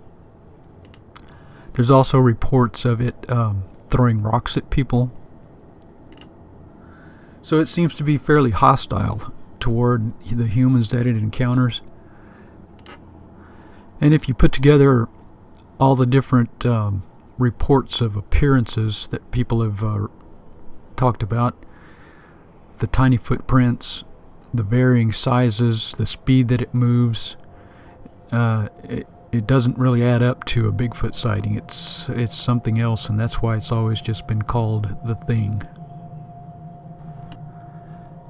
There's also reports of it throwing rocks at people. So it seems to be fairly hostile toward the humans that it encounters. And if you put together all the different reports of appearances that people have talked about, the tiny footprints, the varying sizes, the speed that it moves, it doesn't really add up to a Bigfoot sighting. It's something else, and that's why it's always just been called the Thing.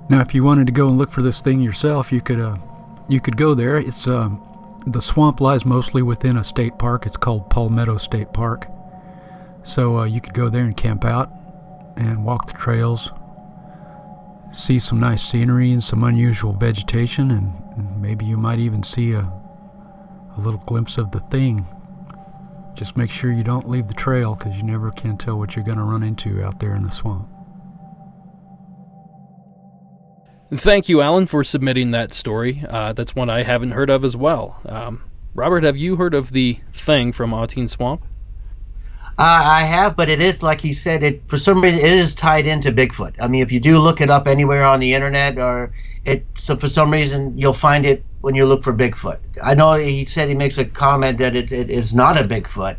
Now, if you wanted to go and look for this thing yourself, you could go there. It's the swamp lies mostly within a state park. It's called Palmetto State Park. So you could go there and camp out and walk the trails, see some nice scenery and some unusual vegetation, and maybe you might even see a little glimpse of the Thing. Just make sure you don't leave the trail, because you never can tell what you're going to run into out there in the swamp. Thank you, Alan, for submitting that story. That's one I haven't heard of as well. Robert, have you heard of the Thing from Ateen Swamp? I have, but it is, like he said, for some reason, it is tied into Bigfoot. I mean, if you do look it up anywhere on the internet, so for some reason, you'll find it when you look for Bigfoot. I know he said he makes a comment that it is not a Bigfoot,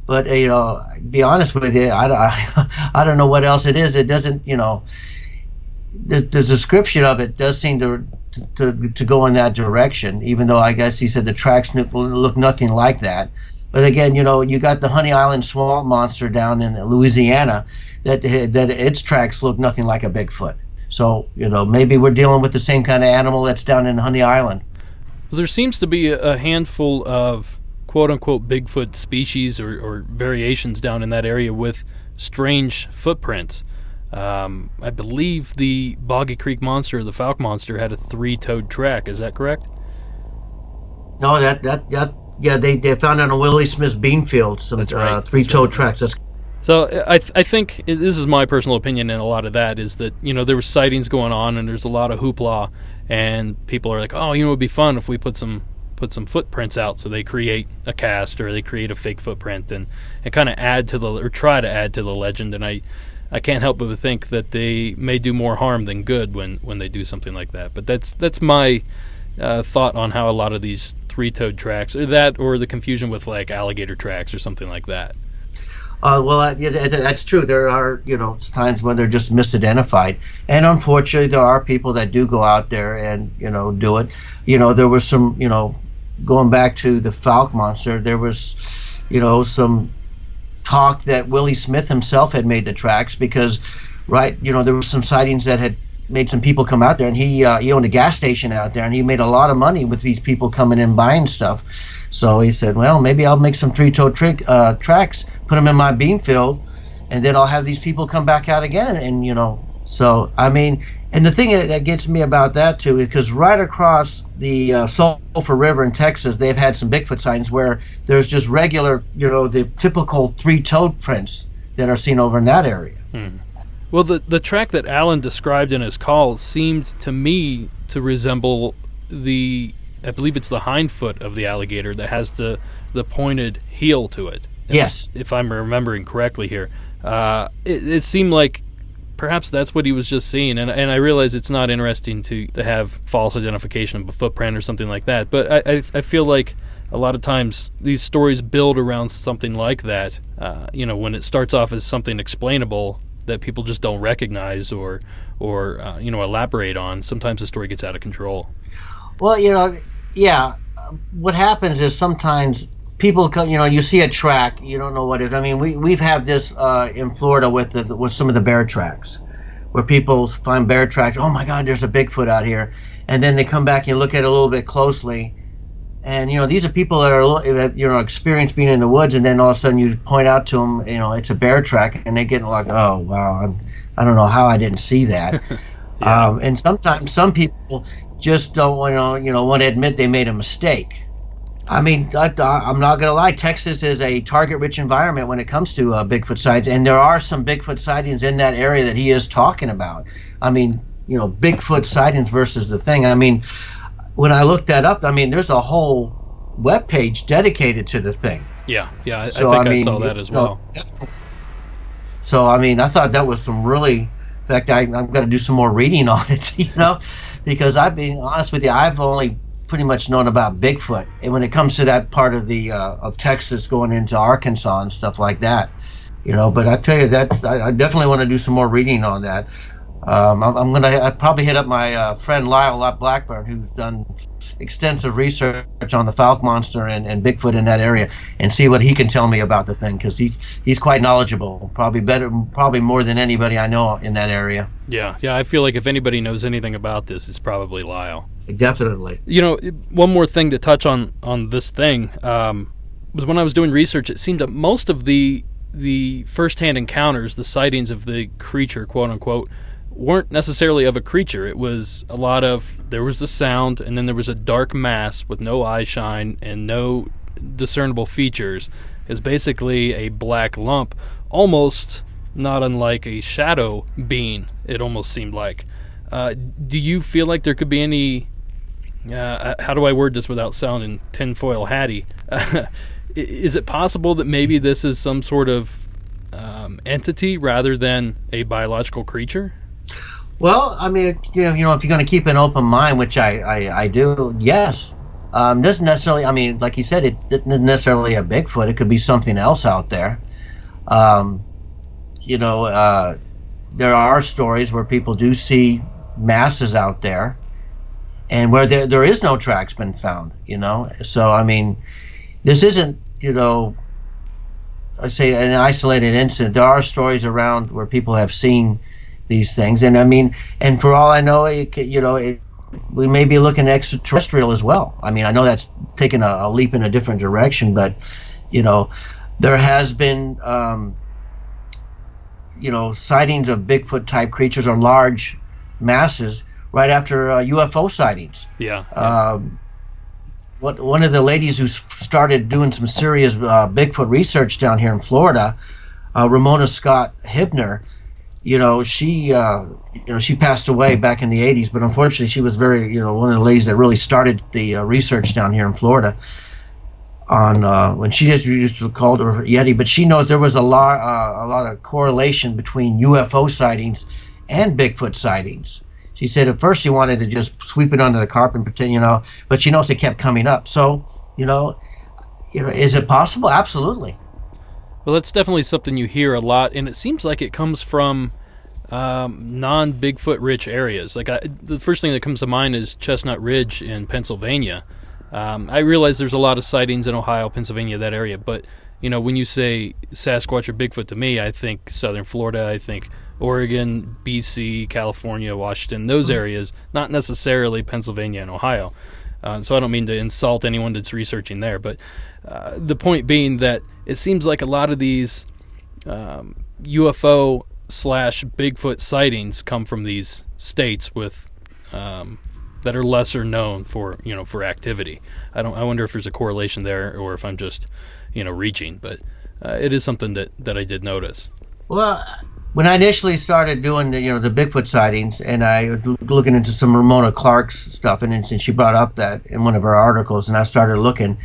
but, be honest with you, I don't know what else it is. It doesn't, the description of it does seem to go in that direction, even though I guess he said the tracks look nothing like that. But again, you got the Honey Island swamp monster down in Louisiana that its tracks look nothing like a Bigfoot. So, maybe we're dealing with the same kind of animal that's down in Honey Island. Well, there seems to be a handful of quote-unquote Bigfoot species or variations down in that area with strange footprints. I believe the Boggy Creek monster, the Fouke monster, had a 3-toed track. Is that correct? No, they found on a Willie Smith's bean field some 3-toed tracks. So I think this is my personal opinion, and a lot of that is that there were sightings going on, and there's a lot of hoopla, and people are like, oh, it'd be fun if we put some footprints out, so they create a cast or they create a fake footprint and kind of try to add to the legend. And I can't help but think that they may do more harm than good when they do something like that. But that's my thought on how a lot of these three-toed tracks, or the confusion with like alligator tracks or something like that. That's true. There are, times when they're just misidentified, and unfortunately, there are people that do go out there and do it. There was some, going back to the Falk monster, there was, some talk that Willie Smith himself had made the tracks because, there were some sightings that had made some people come out there, and he owned a gas station out there, and he made a lot of money with these people coming in buying stuff. So he said, well, maybe I'll make some three-toed tracks, put them in my bean field, and then I'll have these people come back out again. And so, I mean, and the thing that gets me about that, too, is because right across the Sulphur River in Texas, they've had some Bigfoot sightings where there's just regular, the typical three-toed prints that are seen over in that area. Well, the track that Alan described in his call seemed to me to resemble I believe it's the hind foot of the alligator that has the pointed heel to it. Yes. If I'm remembering correctly here. It seemed like perhaps that's what he was just seeing, and I realize it's not interesting to have false identification of a footprint or something like that, but I feel like a lot of times these stories build around something like that, when it starts off as something explainable that people just don't recognize or elaborate on. Sometimes the story gets out of control. Well, what happens is sometimes people come, you see a track, you don't know what it is. I mean, we've had this in Florida with some of the bear tracks, where people find bear tracks. Oh my God, there's a Bigfoot out here, and then they come back and you look at it a little bit closely, and these are people that are experienced being in the woods, and then all of a sudden you point out to them, it's a bear track, and they get like, oh wow, I don't know how I didn't see that. Yeah. And sometimes some people just don't want to admit they made a mistake. I mean, I'm not going to lie. Texas is a target-rich environment when it comes to Bigfoot sightings, and there are some Bigfoot sightings in that area that he is talking about. I mean, Bigfoot sightings versus the thing. I mean, when I looked that up, I mean, there's a whole web page dedicated to the thing. Yeah, I think I saw that as well. So, I mean, I thought that was some really. In fact, I'm going to do some more reading on it, because I've been honest with you, I've only pretty much known about Bigfoot, and when it comes to that part of the of Texas going into Arkansas and stuff like that, But I tell you that I definitely want to do some more reading on that. I'm gonna probably hit up my friend Lyle Blackburn, who's done extensive research on the Falk monster and Bigfoot in that area, and see what he can tell me about the thing, because he's quite knowledgeable, probably more than anybody I know in that area. Yeah, I feel like if anybody knows anything about this, it's probably Lyle. Definitely. One more thing to touch on this thing was when I was doing research, it seemed that most of the first-hand encounters, the sightings of the creature, quote unquote, weren't necessarily of a creature. It was a lot of, there was the sound, and then there was a dark mass with no eye shine and no discernible features. It's basically a black lump, almost not unlike a shadow being, it almost seemed like. Do you feel like there could be any, how do I word this without sounding tinfoil hatty? Is it possible that maybe this is some sort of entity rather than a biological creature? Well, I mean, if you're going to keep an open mind, which I do, yes. Doesn't necessarily, I mean, like you said, it isn't necessarily a Bigfoot. It could be something else out there. There are stories where people do see masses out there, and where there is no tracks been found. So I mean, this isn't I say an isolated incident. There are stories around where people have seen these things, and I mean, and for all I know, we may be looking extraterrestrial as well. I mean, I know that's taking a leap in a different direction, but there has been sightings of Bigfoot type creatures or large masses right after UFO sightings. Yeah. One of the ladies who started doing some serious Bigfoot research down here in Florida, Ramona Scott Hibner, she passed away back in the 80s, but unfortunately she was very, one of the ladies that really started the research down here in Florida. on when she just used to call her Yeti, but she knows there was a lot of correlation between UFO sightings and Bigfoot sightings. She said at first she wanted to just sweep it under the carpet and pretend, but she knows they kept coming up. So, is it possible? Absolutely. Well, that's definitely something you hear a lot, and it seems like it comes from non-Bigfoot rich areas. Like the first thing that comes to mind is Chestnut Ridge in Pennsylvania. I realize there's a lot of sightings in Ohio, Pennsylvania, that area, but when you say Sasquatch or Bigfoot to me, I think southern Florida, I think Oregon, BC, California, Washington, those areas, not necessarily Pennsylvania and Ohio. So I don't mean to insult anyone that's researching there, but the point being that it seems like a lot of these UFO/Bigfoot sightings come from these states with that are lesser known for activity. I wonder if there's a correlation there, or if I'm just reaching, but it is something that I did notice. Well, when I initially started doing the Bigfoot sightings, and I was looking into some Ramona Clark's stuff, and she brought up that in one of her articles, and I started looking,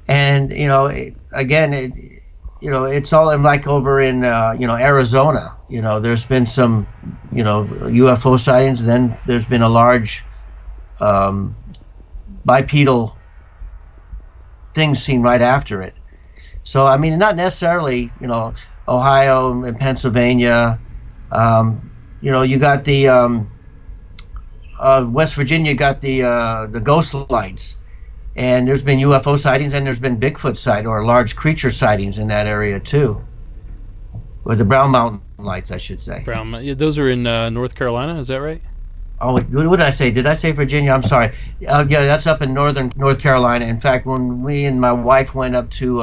and it's all like over in Arizona. There's been some UFO sightings, and then there's been a large bipedal thing seen right after it. So I mean, not necessarily Ohio and Pennsylvania. You got the West Virginia got the ghost lights, and there's been UFO sightings, and there's been Bigfoot sight or large creature sightings in that area too, or the Brown Mountain lights, I should say. Those are in North Carolina, is that right? Oh, what did I say? Did I say Virginia? I'm sorry. Yeah, that's up in northern North Carolina. In fact, when we and my wife went up to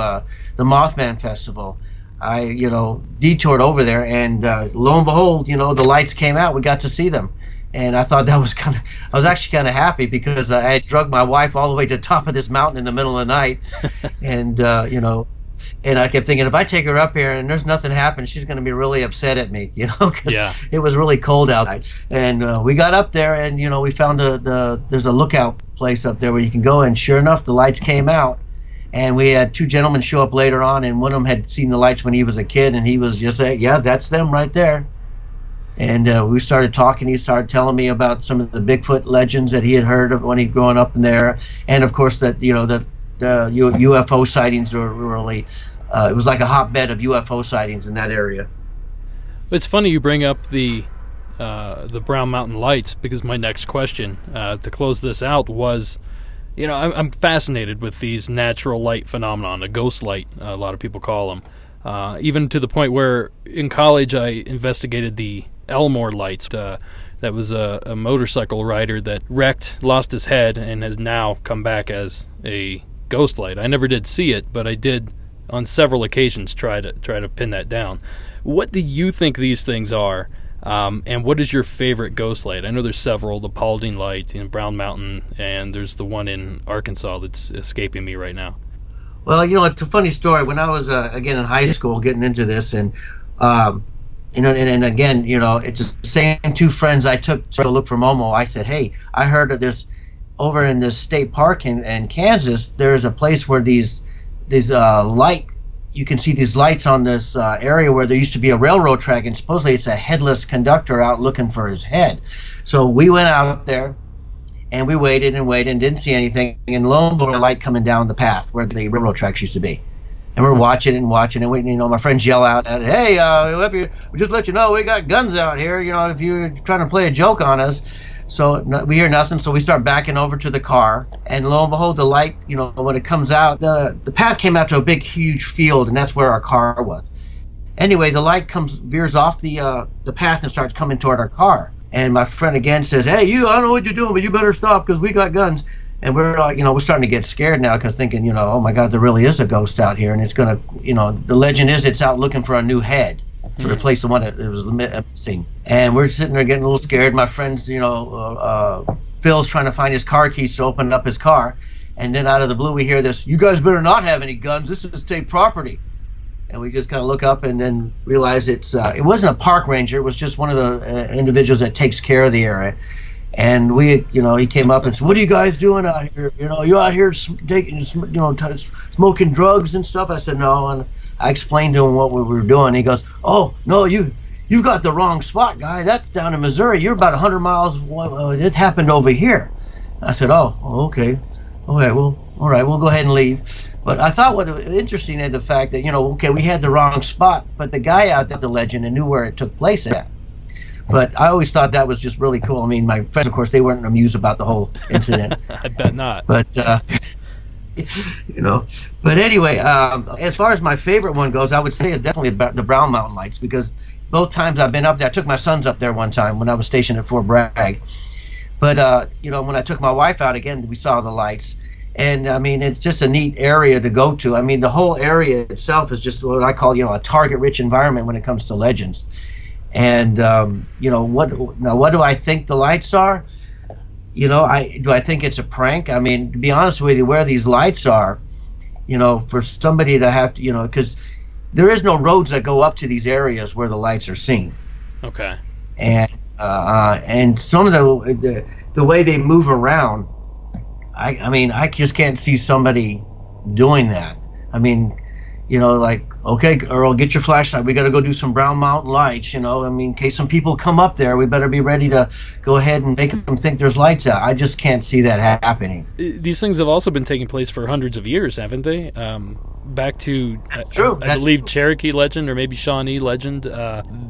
the Mothman Festival, I, detoured over there, and lo and behold, the lights came out. We got to see them, and I thought that was I was actually kind of happy, because I had drugged my wife all the way to the top of this mountain in the middle of the night, and and I kept thinking, if I take her up here and there's nothing happening, she's going to be really upset at me, because it was really cold out. And we got up there, and we found there's a lookout place up there where you can go, and sure enough, the lights came out. And we had two gentlemen show up later on, and one of them had seen the lights when he was a kid, and he was just saying, yeah, that's them right there. And we started talking. He started telling me about some of the Bigfoot legends that he had heard of when he'd grown up in there, and of course that the UFO sightings were really it was like a hotbed of UFO sightings in that area. It's funny you bring up the Brown Mountain lights, because my next question to close this out was, I'm fascinated with these natural light phenomenon, a ghost light, a lot of people call them. Even to the point where in college I investigated the Elmore lights. That was a motorcycle rider that wrecked, lost his head, and has now come back as a ghost light. I never did see it, but I did on several occasions try to pin that down. What do you think these things are? And what is your favorite ghost light? I know there's several, the Paulding light in Brown Mountain, and there's the one in Arkansas that's escaping me right now. Well, it's a funny story. When I was, again, in high school getting into this, and, and again, it's the same two friends I took to look for Momo. I said, hey, I heard that there's, over in this state park in Kansas, there's a place where these you can see these lights on this area where there used to be a railroad track, and supposedly it's a headless conductor out looking for his head. So we went out there, and we waited and didn't see anything, and lo and behold, a light coming down the path where the railroad tracks used to be. And we're watching and my friends yell out, hey, we just let you know we got guns out here, if you're trying to play a joke on us. So we hear nothing, so we start backing over to the car, and lo and behold, the light, when it comes out, the path came out to a big, huge field, and that's where our car was. Anyway, the light veers off the path and starts coming toward our car. And my friend again says, hey, I don't know what you're doing, but you better stop, because we got guns. And we're we're starting to get scared now, because thinking, oh my God, there really is a ghost out here, and it's going to, the legend is it's out looking for a new head to replace the one that was missing. And we're sitting there getting a little scared. My friend's, Phil's trying to find his car keys to open up his car. And then out of the blue, we hear this, you guys better not have any guns. This is state property. And we just kind of look up and then realize it wasn't a park ranger. It was just one of the individuals that takes care of the area. And he came up and said, "What are you guys doing out here? You out here smoking drugs and stuff?" I said, "No." And I explained to him what we were doing. He goes, "Oh, no, you've got the wrong spot, guy. That's down in Missouri. You're about 100 miles. It happened over here." I said, "Oh, okay. Okay, well, all right, we'll go ahead and leave." But I thought what was interesting is the fact that, we had the wrong spot, but the guy out there, the legend, and knew where it took place at. But I always thought that was just really cool. I mean, my friends, of course, they weren't amused about the whole incident. I bet not. But, But anyway, as far as my favorite one goes, I would say it's definitely the Brown Mountain Lights, because both times I've been up there, I took my sons up there one time when I was stationed at Fort Bragg. But, when I took my wife out again, we saw the lights. And, I mean, it's just a neat area to go to. I mean, the whole area itself is just what I call, a target-rich environment when it comes to legends. And, what do I think the lights are? Do I think it's a prank? I mean, to be honest with you, where these lights are, for somebody to have to, because there is no roads that go up to these areas where the lights are seen. Okay. And some of the way they move around, I just can't see somebody doing that. I mean, okay, Earl, get your flashlight. We got to go do some Brown Mountain Lights, in case some people come up there, we better be ready to go ahead and make them think there's lights out. I just can't see that happening. These things have also been taking place for hundreds of years, haven't they? Back to, That's true. I believe, Cherokee legend or maybe Shawnee legend,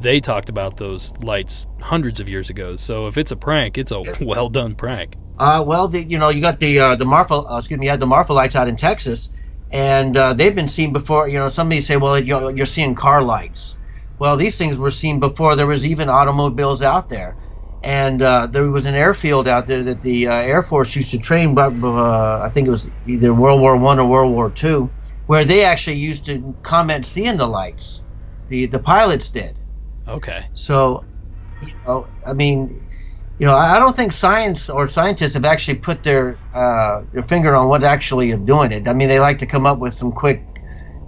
they talked about those lights hundreds of years ago. So if it's a prank, it's a well-done prank. You got the Marfa lights out in Texas, and they've been seen before. Somebody say, well, you're seeing car lights. Well, these things were seen before there was even automobiles out there. And there was an airfield out there that the Air Force used to train, I think it was either World War I or World War II, where they actually used to comment seeing the lights. The pilots did. Okay. So, I don't think science or scientists have actually put their finger on what actually is doing it. I mean, they like to come up with some quick,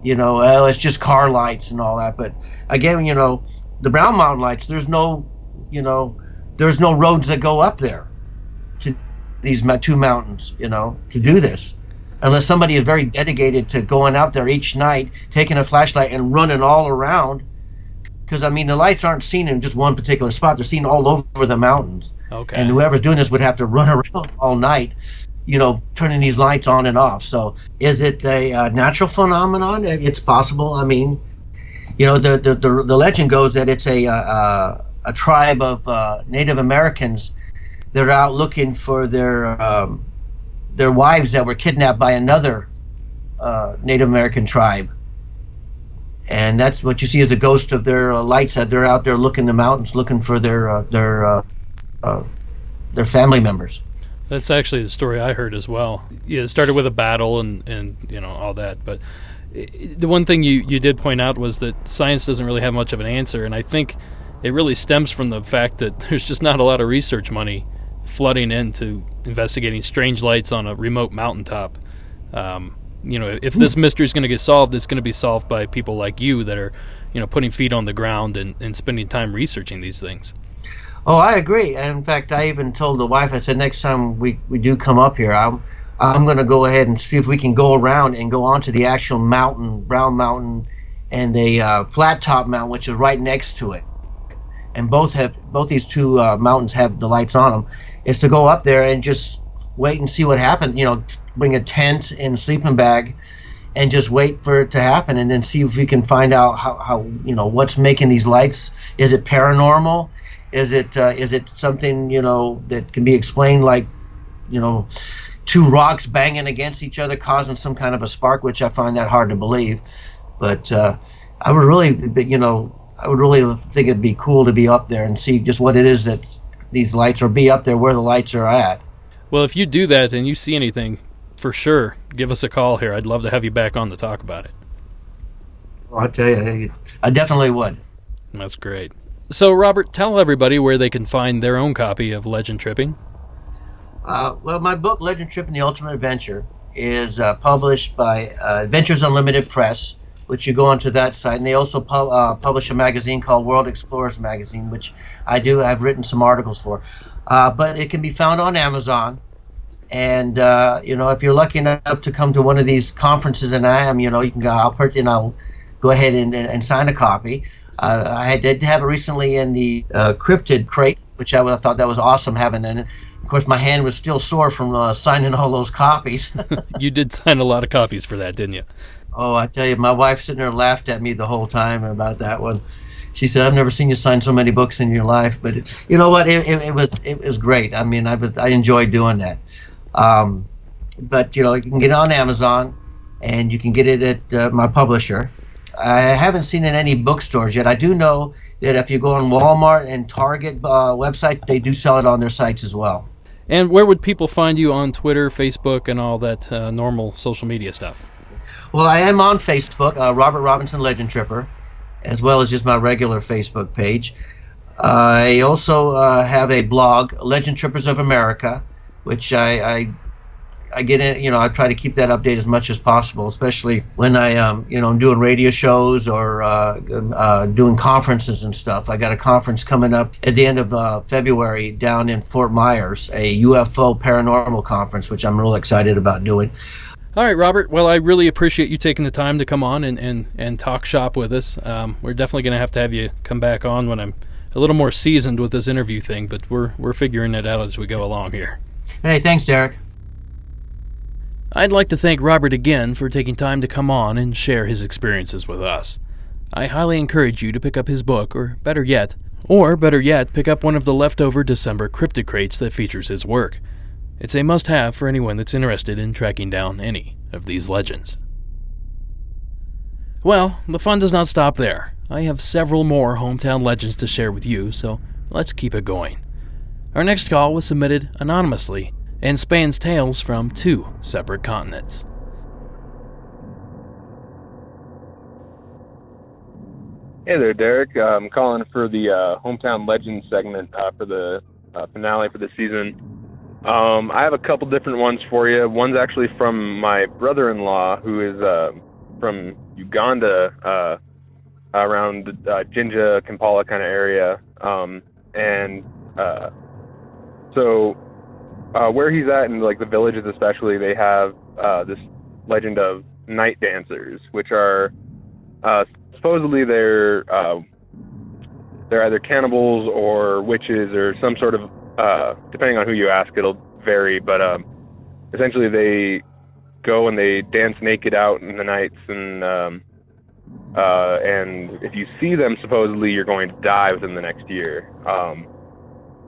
it's just car lights and all that. But again, the Brown Mountain Lights, there's no roads that go up there to these two mountains, to do this. Unless somebody is very dedicated to going out there each night, taking a flashlight and running all around. Because, the lights aren't seen in just one particular spot. They're seen all over the mountains. Okay. And whoever's doing this would have to run around all night, turning these lights on and off. So is it a natural phenomenon? It's possible. The legend goes that it's a tribe of Native Americans that are out looking for their wives that were kidnapped by another Native American tribe. And that's what you see as the ghost of their lights, that they're out there looking the mountains, looking for their family members. That's actually the story I heard as well. Yeah, it started with a battle and all that. But the one thing you did point out was that science doesn't really have much of an answer, and I think it really stems from the fact that there's just not a lot of research money flooding into investigating strange lights on a remote mountaintop. If this mystery is going to get solved, it's going to be solved by people like you that are, putting feet on the ground and spending time researching these things. Oh, I agree. And in fact, I even told the wife, I said, next time we do come up here, I'm going to go ahead and see if we can go around and go onto the actual mountain, Brown Mountain, and the Flat Top Mountain, which is right next to it. And both these two mountains have the lights on them. Is to go up there and just wait and see what happens. Bring a tent and sleeping bag and just wait for it to happen, and then see if we can find out how what's making these lights. Is it paranormal? Is it something that can be explained, like two rocks banging against each other causing some kind of a spark, which I find that hard to believe. But I would really think it'd be cool to be up there and see just what it is that these lights, or be up there where the lights are at. Well, if you do that and you see anything, for sure, give us a call here. I'd love to have you back on to talk about it. Well, I'll tell you, I definitely would. That's great. So, Robert, tell everybody where they can find their own copy of Legend Tripping. Well, my book, Legend Tripping: The Ultimate Adventure, is published by Adventures Unlimited Press, which you go onto that site. And they also publish a magazine called World Explorers Magazine, which I've written some articles for. But it can be found on Amazon. And, if you're lucky enough to come to one of these conferences, and I am, you can go, I'll go ahead and sign a copy. I did have it recently in the cryptid crate, which I thought that was awesome having in it. Of course, my hand was still sore from signing all those copies. You did sign a lot of copies for that, didn't you? Oh, I tell you, my wife sitting there laughed at me the whole time about that one. She said, "I've never seen you sign so many books in your life." But you know what? It was great. I mean, I enjoyed doing that. But you can get it on Amazon, and you can get it at my publisher. I haven't seen it in any bookstores yet. I do know that if you go on Walmart and Target website, they do sell it on their sites as well. And where would people find you on Twitter, Facebook, and all that normal social media stuff? Well, I am on Facebook, Robert Robinson Legend Tripper, as well as just my regular Facebook page. I also have a blog, Legend Trippers of America, which I get in, I try to keep that update as much as possible, especially when I'm doing radio shows or doing conferences and stuff. I got a conference coming up at the end of February down in Fort Myers, a UFO paranormal conference, which I'm real excited about doing. All right, Robert. Well, I really appreciate you taking the time to come on and talk shop with us. We're definitely going to have you come back on when I'm a little more seasoned with this interview thing, but we're figuring it out as we go along here. Hey, thanks, Derek. I'd like to thank Robert again for taking time to come on and share his experiences with us. I highly encourage you to pick up his book, or better yet, pick up one of the leftover December cryptid crates that features his work. It's a must-have for anyone that's interested in tracking down any of these legends. Well, the fun does not stop there. I have several more hometown legends to share with you, so let's keep it going. Our next call was submitted anonymously and spans tales from 2 separate continents. Hey there, Derek. I'm calling for the Hometown Legends segment for the finale for the season. I have a couple different ones for you. One's actually from my brother-in-law, who is from Uganda, around the Jinja, Kampala kind of area. So where he's at, in like the villages especially, they have this legend of night dancers, which are supposedly they're either cannibals or witches or some sort of, depending on who you ask, it'll vary, but essentially they go and they dance naked out in the nights, and if you see them, supposedly you're going to die within the next year.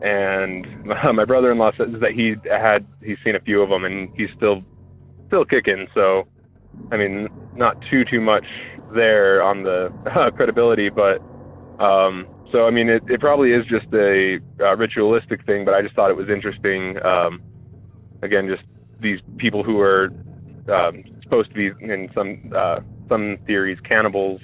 And my brother-in-law says that he's seen a few of them, and he's still kicking. So, I mean, not too much there on the credibility, but so I mean, it probably is just a ritualistic thing. But I just thought it was interesting. Again, just these people who are supposed to be, in some theories, cannibals,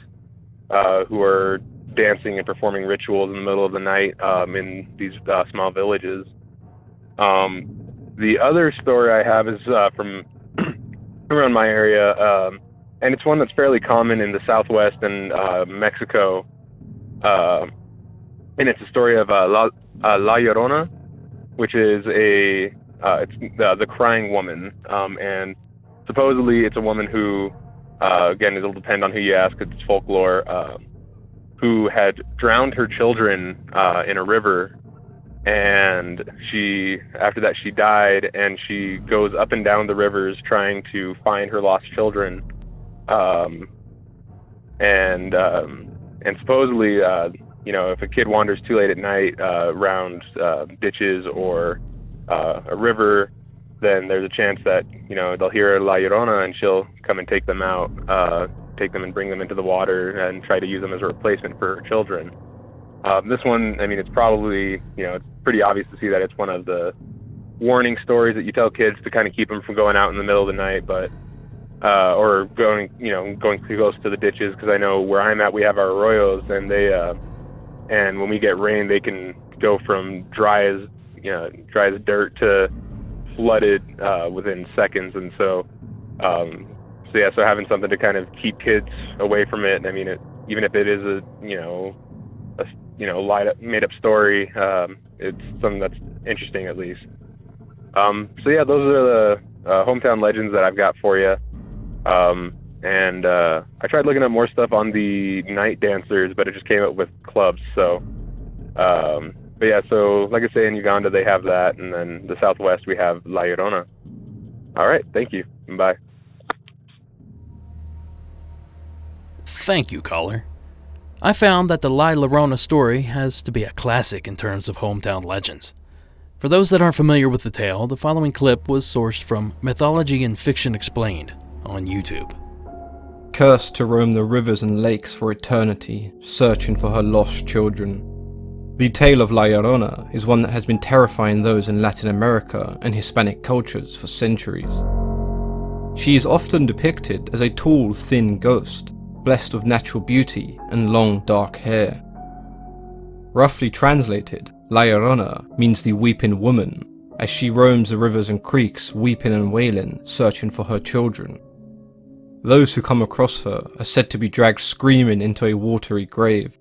who are dancing and performing rituals in the middle of the night in these small villages. The other story I have is from around my area, and it's one that's fairly common in the Southwest and Mexico, and it's a story of La Llorona, which is it's the crying woman, and supposedly it's a woman who, again, it'll depend on who you ask, it's folklore, who had drowned her children in a river, and after that she died, and she goes up and down the rivers trying to find her lost children, and supposedly, if a kid wanders too late at night around ditches or a river, then there's a chance that they'll hear La Llorona and she'll come and take them out, take them and bring them into the water and try to use them as a replacement for her children. This one, I mean, it's probably, it's pretty obvious to see that it's one of the warning stories that you tell kids to kind of keep them from going out in the middle of the night, but or going too close to the ditches, because I know where I'm at, we have our arroyos, and and when we get rain, they can go from dry as dirt to flooded within seconds, and so So having something to kind of keep kids away from it. I mean, even if it is a made up story, it's something that's interesting at least. Those are the hometown legends that I've got for you. And I tried looking up more stuff on the night dancers, but it just came up with clubs. So like I say, in Uganda they have that, and then the Southwest we have La Llorona. All right, thank you. Bye. Thank you, caller. I found that the La Llorona story has to be a classic in terms of hometown legends. For those that aren't familiar with the tale, the following clip was sourced from Mythology and Fiction Explained on YouTube. Cursed to roam the rivers and lakes for eternity, searching for her lost children. The tale of La Llorona is one that has been terrifying those in Latin America and Hispanic cultures for centuries. She is often depicted as a tall, thin ghost, blessed with natural beauty and long, dark hair. Roughly translated, La Llorona means the weeping woman, as she roams the rivers and creeks weeping and wailing, searching for her children. Those who come across her are said to be dragged screaming into a watery grave.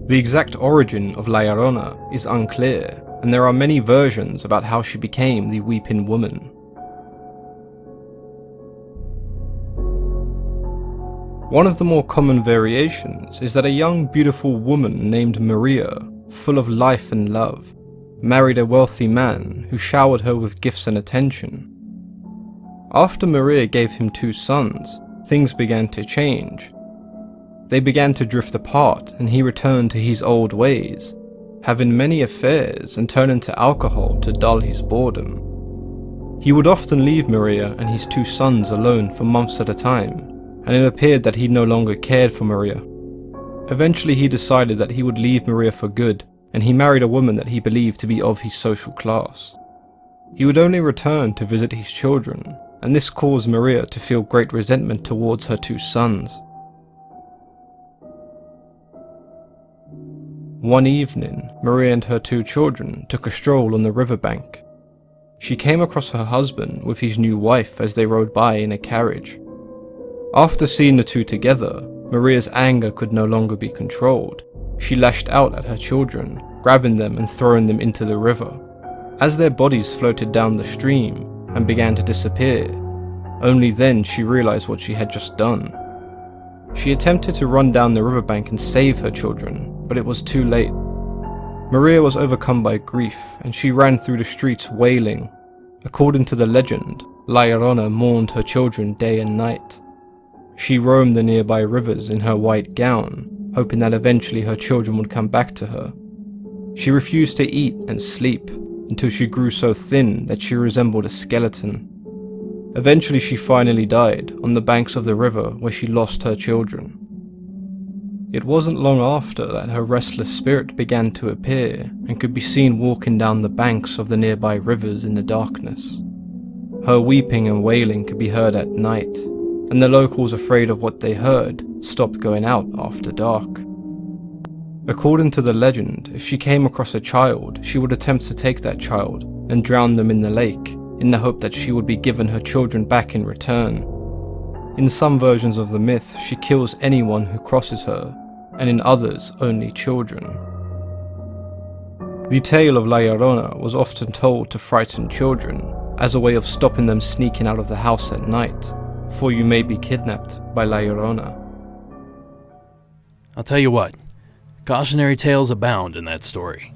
The exact origin of La Llorona is unclear, and there are many versions about how she became the weeping woman. One of the more common variations is that a young beautiful woman named Maria, full of life and love, married a wealthy man who showered her with gifts and attention. After Maria gave him 2 sons, things began to change. They began to drift apart, and he returned to his old ways, having many affairs and turning to alcohol to dull his boredom. He would often leave Maria and his 2 sons alone for months at a time, and it appeared that he no longer cared for Maria. Eventually he decided that he would leave Maria for good, and he married a woman that he believed to be of his social class. He would only return to visit his children, and this caused Maria to feel great resentment towards her 2 sons. One evening, Maria and her 2 children took a stroll on the riverbank. She came across her husband with his new wife as they rode by in a carriage. After seeing the 2 together, Maria's anger could no longer be controlled. She lashed out at her children, grabbing them and throwing them into the river. As their bodies floated down the stream and began to disappear, only then she realized what she had just done. She attempted to run down the riverbank and save her children, but it was too late. Maria was overcome by grief, and she ran through the streets wailing. According to the legend, La Llorona mourned her children day and night. She roamed the nearby rivers in her white gown, hoping that eventually her children would come back to her. She refused to eat and sleep, until she grew so thin that she resembled a skeleton. Eventually she finally died on the banks of the river where she lost her children. It wasn't long after that her restless spirit began to appear and could be seen walking down the banks of the nearby rivers in the darkness. Her weeping and wailing could be heard at night, and the locals, afraid of what they heard, stopped going out after dark. According to the legend, if she came across a child, she would attempt to take that child and drown them in the lake, in the hope that she would be given her children back in return. In some versions of the myth, she kills anyone who crosses her, and in others, only children. The tale of La Llorona was often told to frighten children, as a way of stopping them sneaking out of the house at night, for you may be kidnapped by La Llorona. I'll tell you what, cautionary tales abound in that story.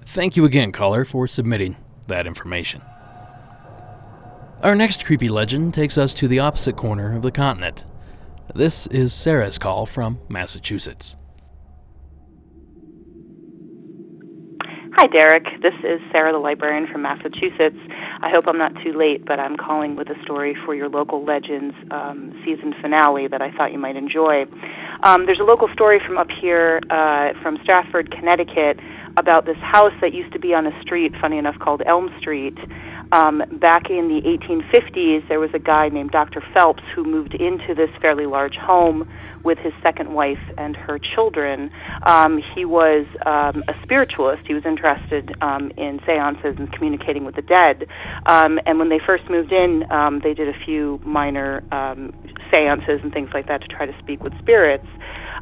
Thank you again, caller, for submitting that information. Our next creepy legend takes us to the opposite corner of the continent. This is Sarah's call from Massachusetts. Hi, Derek. This is Sarah, the librarian from Massachusetts. I hope I'm not too late, but I'm calling with a story for your local Legends season finale that I thought you might enjoy. There's a local story from up here, from Stratford, Connecticut, about this house that used to be on a street, funny enough, called Elm Street. Back in the 1850s, there was a guy named Dr. Phelps who moved into this fairly large home with his second wife and her children. He was a spiritualist. He was interested in seances and communicating with the dead. And when they first moved in, they did a few minor seances and things like that to try to speak with spirits.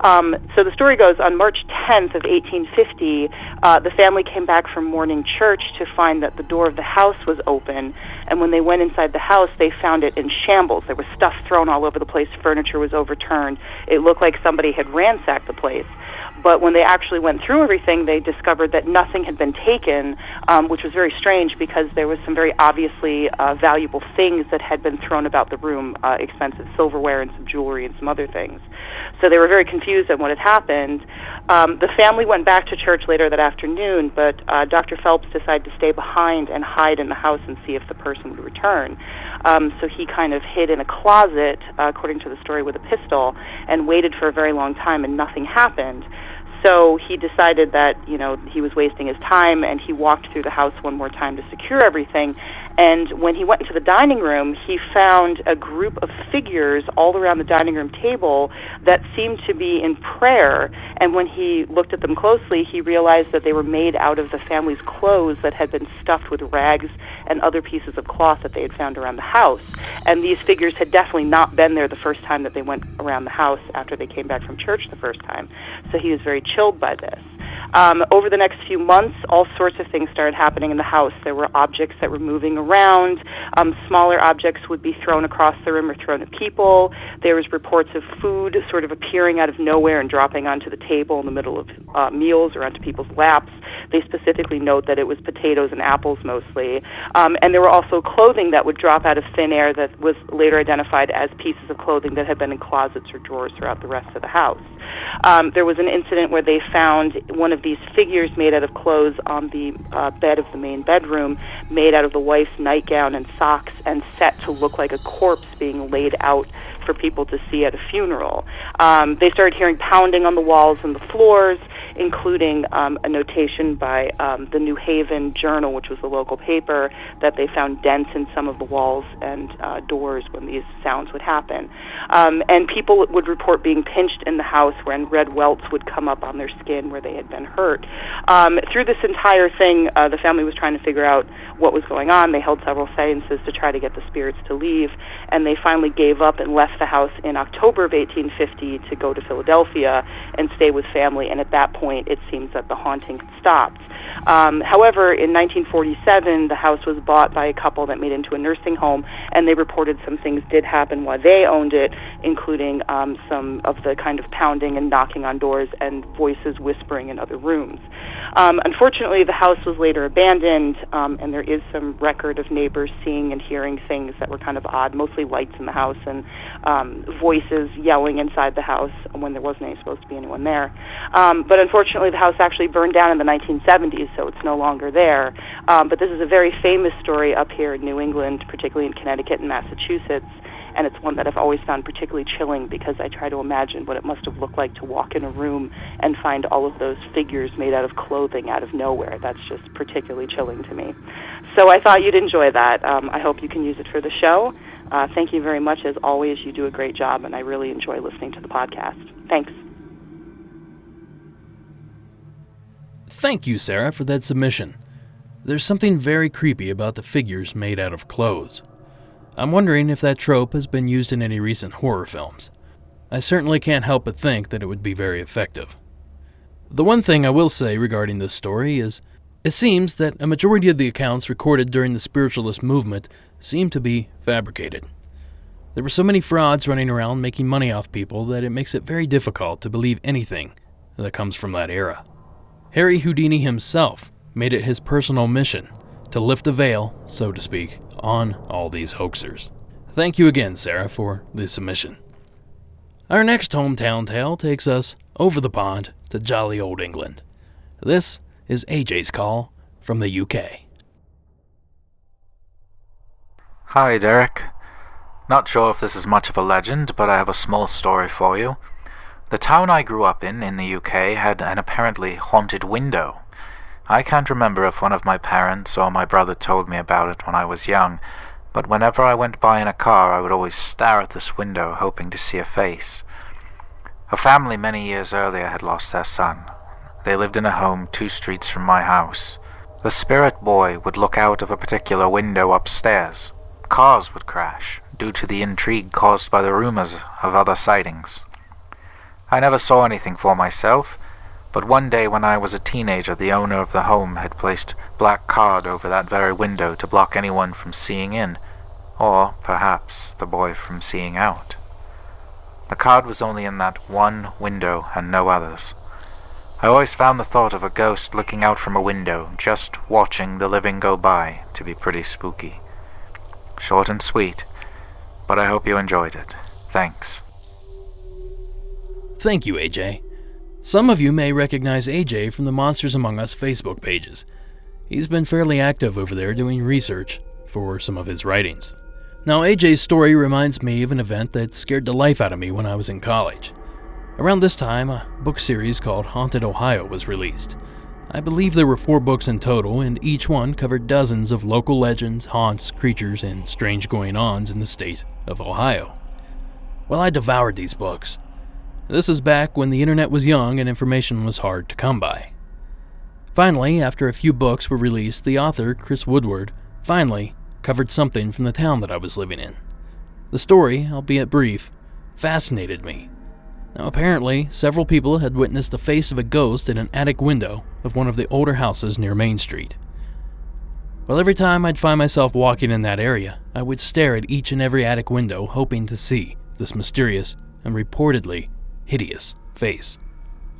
So the story goes, on March 10th of 1850, the family came back from morning church to find that the door of the house was open, and when they went inside the house, they found it in shambles. There was stuff thrown all over the place, furniture was overturned. It looked like somebody had ransacked the place. But when they actually went through everything, they discovered that nothing had been taken, which was very strange because there was some very obviously valuable things that had been thrown about the room, expensive silverware and some jewelry and some other things. So they were very confused at what had happened. The family went back to church later that afternoon, but Dr. Phelps decided to stay behind and hide in the house and see if the person would return. So he kind of hid in a closet, according to the story, with a pistol, and waited for a very long time, and nothing happened. So he decided that, he was wasting his time, and he walked through the house one more time to secure everything. And when he went into the dining room, he found a group of figures all around the dining room table that seemed to be in prayer. And when he looked at them closely, he realized that they were made out of the family's clothes that had been stuffed with rags and other pieces of cloth that they had found around the house. And these figures had definitely not been there the first time that they went around the house after they came back from church the first time. So he was very chilled by this. Over the next few months, all sorts of things started happening in the house. There were objects that were moving around. Smaller objects would be thrown across the room or thrown at people. There was reports of food sort of appearing out of nowhere and dropping onto the table in the middle of meals or onto people's laps. They specifically note that it was potatoes and apples mostly. And there were also clothing that would drop out of thin air that was later identified as pieces of clothing that had been in closets or drawers throughout the rest of the house. There was an incident where they found one of these figures made out of clothes on the bed of the main bedroom, made out of the wife's nightgown and socks, and set to look like a corpse being laid out for people to see at a funeral. They started hearing pounding on the walls and the floors, including a notation by the New Haven Journal, which was the local paper, that they found dents in some of the walls and doors when these sounds would happen. And people would report being pinched in the house when red welts would come up on their skin where they had been hurt. Through this entire thing, the family was trying to figure out what was going on. They held several seances to try to get the spirits to leave, and they finally gave up and left the house in October of 1850 to go to Philadelphia and stay with family, and at that point it seems that the haunting had stopped. However, in 1947, the house was bought by a couple that made into a nursing home, and they reported some things did happen while they owned it, including some of the kind of pounding and knocking on doors and voices whispering in other rooms. Unfortunately, the house was later abandoned, and there is some record of neighbors seeing and hearing things that were kind of odd, mostly lights in the house and voices yelling inside the house when there wasn't supposed to be anyone there. But unfortunately, the house actually burned down in the 1970s, so it's no longer there. But this is a very famous story up here in New England, particularly in Connecticut and Massachusetts, and it's one that I've always found particularly chilling because I try to imagine what it must have looked like to walk in a room and find all of those figures made out of clothing out of nowhere. That's just particularly chilling to me. So I thought you'd enjoy that. I hope you can use it for the show. Thank you very much. As always, you do a great job, and I really enjoy listening to the podcast. Thanks. Thank you, Sarah, for that submission. There's something very creepy about the figures made out of clothes. I'm wondering if that trope has been used in any recent horror films. I certainly can't help but think that it would be very effective. The one thing I will say regarding this story is, it seems that a majority of the accounts recorded during the spiritualist movement seem to be fabricated. There were so many frauds running around making money off people that it makes it very difficult to believe anything that comes from that era. Harry Houdini himself made it his personal mission to lift the veil, so to speak, on all these hoaxers. Thank you again, Sarah, for the submission. Our next hometown tale takes us over the pond to jolly old England. This is AJ's call from the UK. Hi, Derek. Not sure if this is much of a legend, but I have a small story for you. The town I grew up in the UK, had an apparently haunted window. I can't remember if one of my parents or my brother told me about it when I was young, but whenever I went by in a car, I would always stare at this window, hoping to see a face. A family many years earlier had lost their son. They lived in a home 2 streets from my house. The spirit boy would look out of a particular window upstairs. Cars would crash, due to the intrigue caused by the rumors of other sightings. I never saw anything for myself, but one day when I was a teenager, the owner of the home had placed black card over that very window to block anyone from seeing in, or perhaps the boy from seeing out. The card was only in that one window and no others. I always found the thought of a ghost looking out from a window, just watching the living go by, to be pretty spooky. Short and sweet, but I hope you enjoyed it. Thanks. Thank you, AJ. Some of you may recognize AJ from the Monsters Among Us Facebook pages. He's been fairly active over there doing research for some of his writings. Now, AJ's story reminds me of an event that scared the life out of me when I was in college. Around this time, a book series called Haunted Ohio was released. I believe there were 4 books in total, and each one covered dozens of local legends, haunts, creatures, and strange going-ons in the state of Ohio. Well, I devoured these books. This is back when the internet was young and information was hard to come by. Finally, after a few books were released, the author, Chris Woodward, finally covered something from the town that I was living in. The story, albeit brief, fascinated me. Now, apparently, several people had witnessed the face of a ghost in an attic window of one of the older houses near Main Street. Well, every time I'd find myself walking in that area, I would stare at each and every attic window hoping to see this mysterious and reportedly hideous face.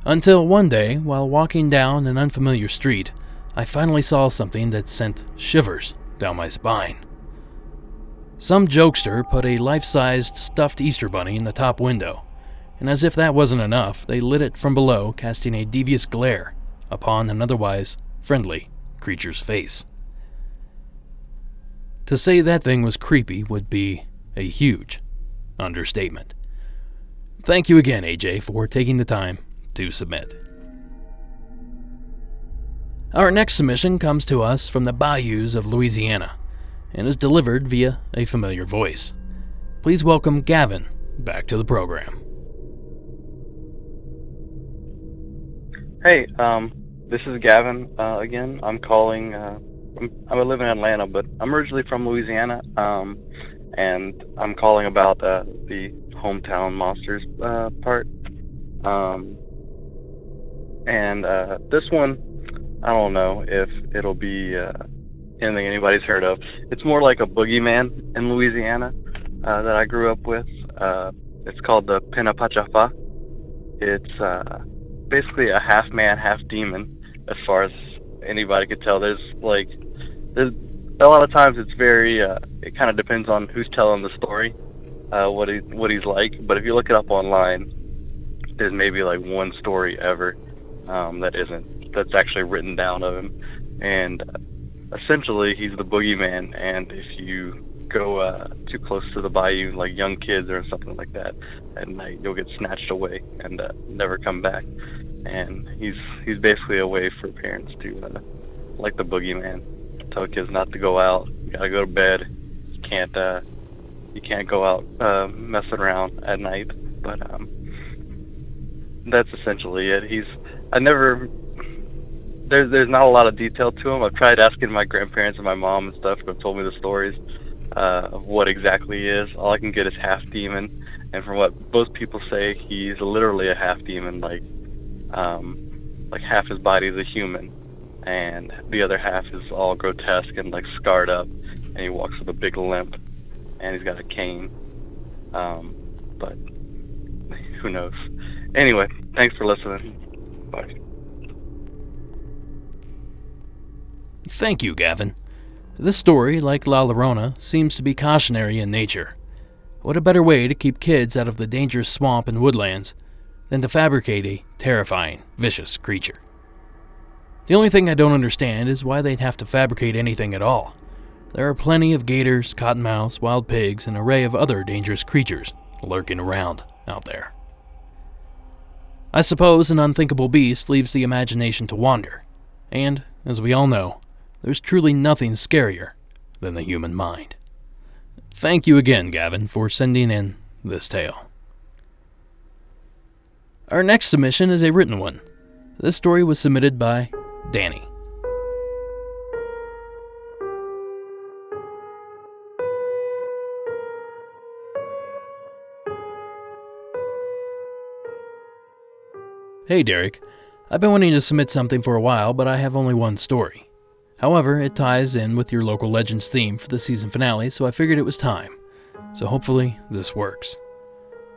Until one day, while walking down an unfamiliar street, I finally saw something that sent shivers down my spine. Some jokester put a life-sized stuffed Easter bunny in the top window, and as if that wasn't enough, they lit it from below, casting a devious glare upon an otherwise friendly creature's face. To say that thing was creepy would be a huge understatement. Thank you again, AJ, for taking the time to submit. Our next submission comes to us from the bayous of Louisiana and is delivered via a familiar voice. Please welcome Gavin back to the program. Hey, this is Gavin again. I'm calling. I live in Atlanta, but I'm originally from Louisiana, and I'm calling about the Hometown Monsters part. And this one, I don't know if it'll be anything anybody's heard of. It's more like a boogeyman in Louisiana that I grew up with. It's called the Pinapachafa. It's basically a half man, half demon, as far as anybody could tell. There's a lot of times it's very it kind of depends on who's telling the story, what he's like. But if you look it up online, there's maybe like one story ever that's actually written down of him, and essentially he's the boogeyman. And if you go too close to the bayou, like young kids or something like that, at night, you'll get snatched away and never come back. And he's basically a way for parents to, like the boogeyman, tell kids not to go out. You gotta go to bed. You can't go out messing around at night. But that's essentially it. There's not a lot of detail to him. I've tried asking my grandparents and my mom and stuff who have told me the stories of what exactly he is. All I can get is half demon, and from what both people say, he's literally a half demon, like half his body is a human, and the other half is all grotesque and like scarred up, and he walks with a big limp, and he's got a cane. But who knows? Anyway, thanks for listening. Bye. Thank you, Gavin. This story, like La Llorona, seems to be cautionary in nature. What a better way to keep kids out of the dangerous swamp and woodlands than to fabricate a terrifying, vicious creature. The only thing I don't understand is why they'd have to fabricate anything at all. There are plenty of gators, cottonmouths, wild pigs, and an array of other dangerous creatures lurking around out there. I suppose an unthinkable beast leaves the imagination to wander, and, as we all know, there's truly nothing scarier than the human mind. Thank you again, Gavin, for sending in this tale. Our next submission is a written one. This story was submitted by Danny. Hey Derek, I've been wanting to submit something for a while, but I have only one story. However, it ties in with your local Legends theme for the season finale, so I figured it was time. So hopefully this works.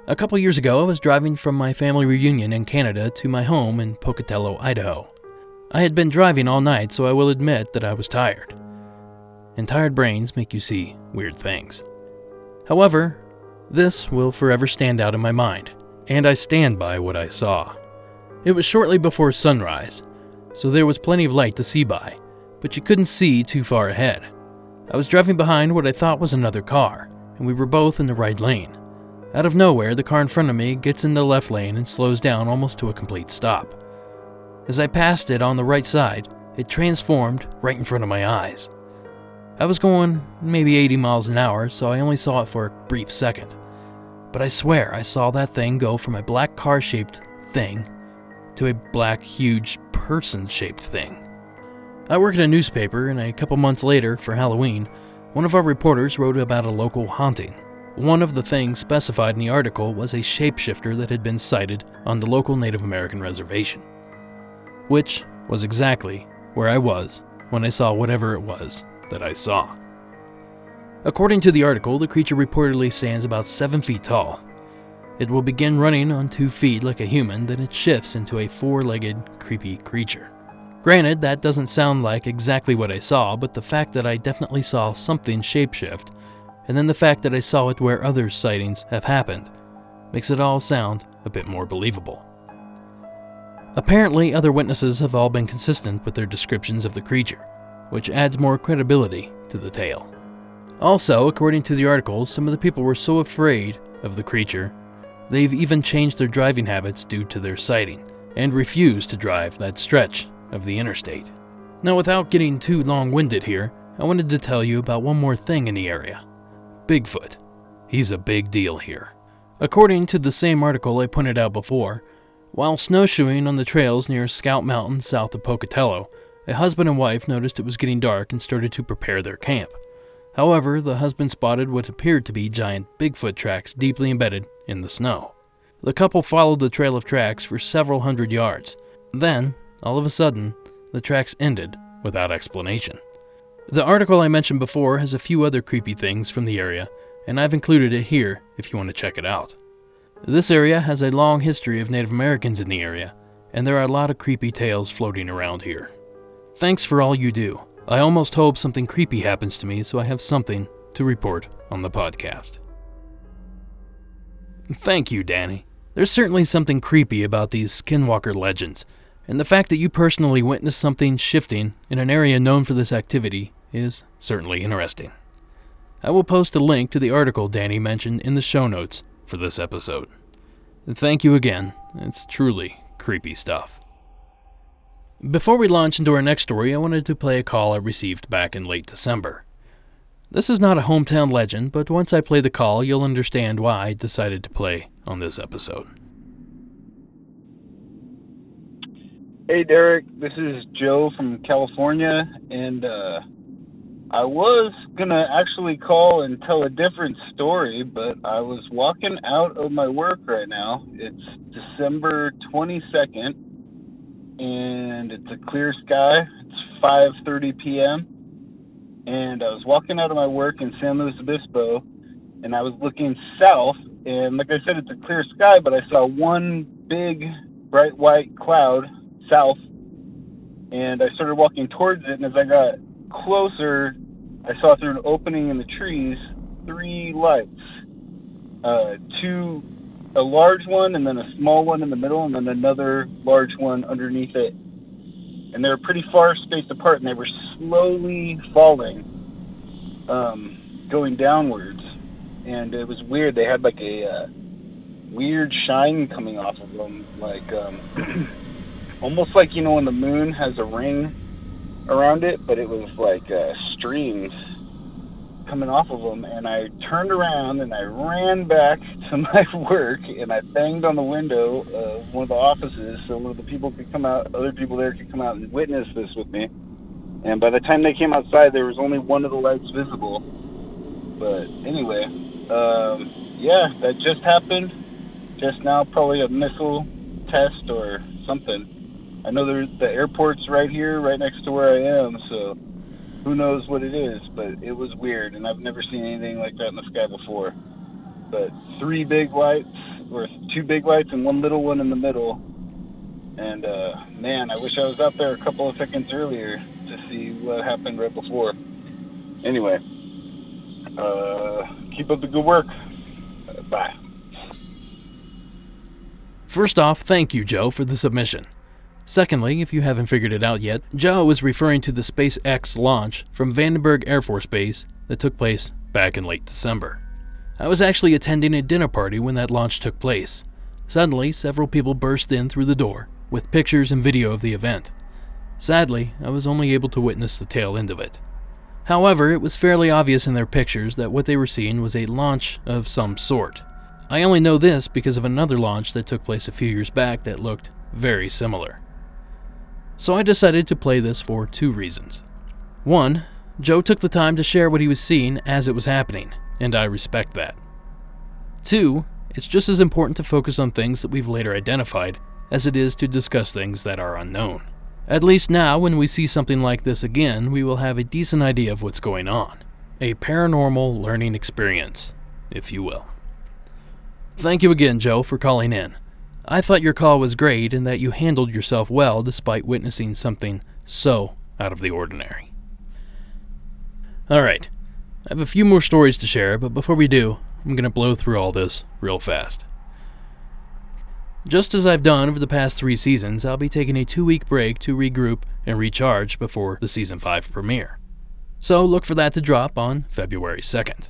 A couple years ago, I was driving from my family reunion in Canada to my home in Pocatello, Idaho. I had been driving all night, so I will admit that I was tired. And tired brains make you see weird things. However, this will forever stand out in my mind, and I stand by what I saw. It was shortly before sunrise, so there was plenty of light to see by, but you couldn't see too far ahead. I was driving behind what I thought was another car, and we were both in the right lane. Out of nowhere, the car in front of me gets in the left lane and slows down almost to a complete stop. As I passed it on the right side, it transformed right in front of my eyes. I was going maybe 80 miles an hour, so I only saw it for a brief second. But I swear I saw that thing go from a black car-shaped thing to a black, huge, person-shaped thing. I work at a newspaper, and a couple months later, for Halloween, one of our reporters wrote about a local haunting. One of the things specified in the article was a shapeshifter that had been sighted on the local Native American reservation, which was exactly where I was when I saw whatever it was that I saw. According to the article, the creature reportedly stands about 7 feet tall. It will begin running on 2 feet like a human, then it shifts into a 4-legged, creepy creature. Granted, that doesn't sound like exactly what I saw, but the fact that I definitely saw something shapeshift, and then the fact that I saw it where other sightings have happened, makes it all sound a bit more believable. Apparently, other witnesses have all been consistent with their descriptions of the creature, which adds more credibility to the tale. Also, according to the article, some of the people were so afraid of the creature, they've even changed their driving habits due to their sighting, and refuse to drive that stretch of the interstate. Now, without getting too long-winded here, I wanted to tell you about one more thing in the area. Bigfoot. He's a big deal here. According to the same article I pointed out before, while snowshoeing on the trails near Scout Mountain south of Pocatello, a husband and wife noticed it was getting dark and started to prepare their camp. However, the husband spotted what appeared to be giant Bigfoot tracks deeply embedded in the snow. The couple followed the trail of tracks for several hundred yards. Then, all of a sudden, the tracks ended without explanation. The article I mentioned before has a few other creepy things from the area, and I've included it here if you want to check it out. This area has a long history of Native Americans in the area, and there are a lot of creepy tales floating around here. Thanks for all you do. I almost hope something creepy happens to me so I have something to report on the podcast. Thank you, Danny. There's certainly something creepy about these Skinwalker legends, and the fact that you personally witnessed something shifting in an area known for this activity is certainly interesting. I will post a link to the article Danny mentioned in the show notes for this episode. Thank you again. It's truly creepy stuff. Before we launch into our next story, I wanted to play a call I received back in late December. This is not a hometown legend, but once I play the call, you'll understand why I decided to play on this episode. Hey Derek, this is Joe from California, and I was gonna actually call and tell a different story, but I was walking out of my work right now. It's December 22nd, and it's a clear sky. It's 5:30 p.m., and I was walking out of my work in San Luis Obispo, and I was looking south, and like I said, it's a clear sky, but I saw one big bright white cloud south, and I started walking towards it, and as I got closer, I saw through an opening in the trees 3 lights, a large one, and then a small one in the middle, and then another large one underneath it, and they were pretty far spaced apart, and they were slowly falling, going downwards, and it was weird. They had like a weird shine coming off of them, like almost like, you know, when the moon has a ring around it, but it was like streams. coming off of them, and I turned around and I ran back to my work, and I banged on the window of one of the offices so one of the people could come out, other people there could come out and witness this with me. And by the time they came outside, there was only one of the lights visible. But anyway, yeah, that just happened just now, probably a missile test or something. I know the airport's right here, right next to where I am, so who knows what it is, but it was weird, and I've never seen anything like that in the sky before. But 3 big lights, or 2 big lights and 1 little one in the middle. And, man, I wish I was out there a couple of seconds earlier to see what happened right before. Anyway, keep up the good work. Bye. First off, thank you, Joe, for the submission. Secondly, if you haven't figured it out yet, Joe was referring to the SpaceX launch from Vandenberg Air Force Base that took place back in late December. I was actually attending a dinner party when that launch took place. Suddenly, several people burst in through the door with pictures and video of the event. Sadly, I was only able to witness the tail end of it. However, it was fairly obvious in their pictures that what they were seeing was a launch of some sort. I only know this because of another launch that took place a few years back that looked very similar. So I decided to play this for 2 reasons. 1, Joe took the time to share what he was seeing as it was happening, and I respect that. 2, it's just as important to focus on things that we've later identified as it is to discuss things that are unknown. At least now, when we see something like this again, we will have a decent idea of what's going on. A paranormal learning experience, if you will. Thank you again, Joe, for calling in. I thought your call was great and that you handled yourself well despite witnessing something so out of the ordinary. Alright, I have a few more stories to share, but before we do, I'm going to blow through all this real fast. Just as I've done over the past 3 seasons, I'll be taking a 2-week break to regroup and recharge before the Season 5 premiere. So look for that to drop on February 2nd.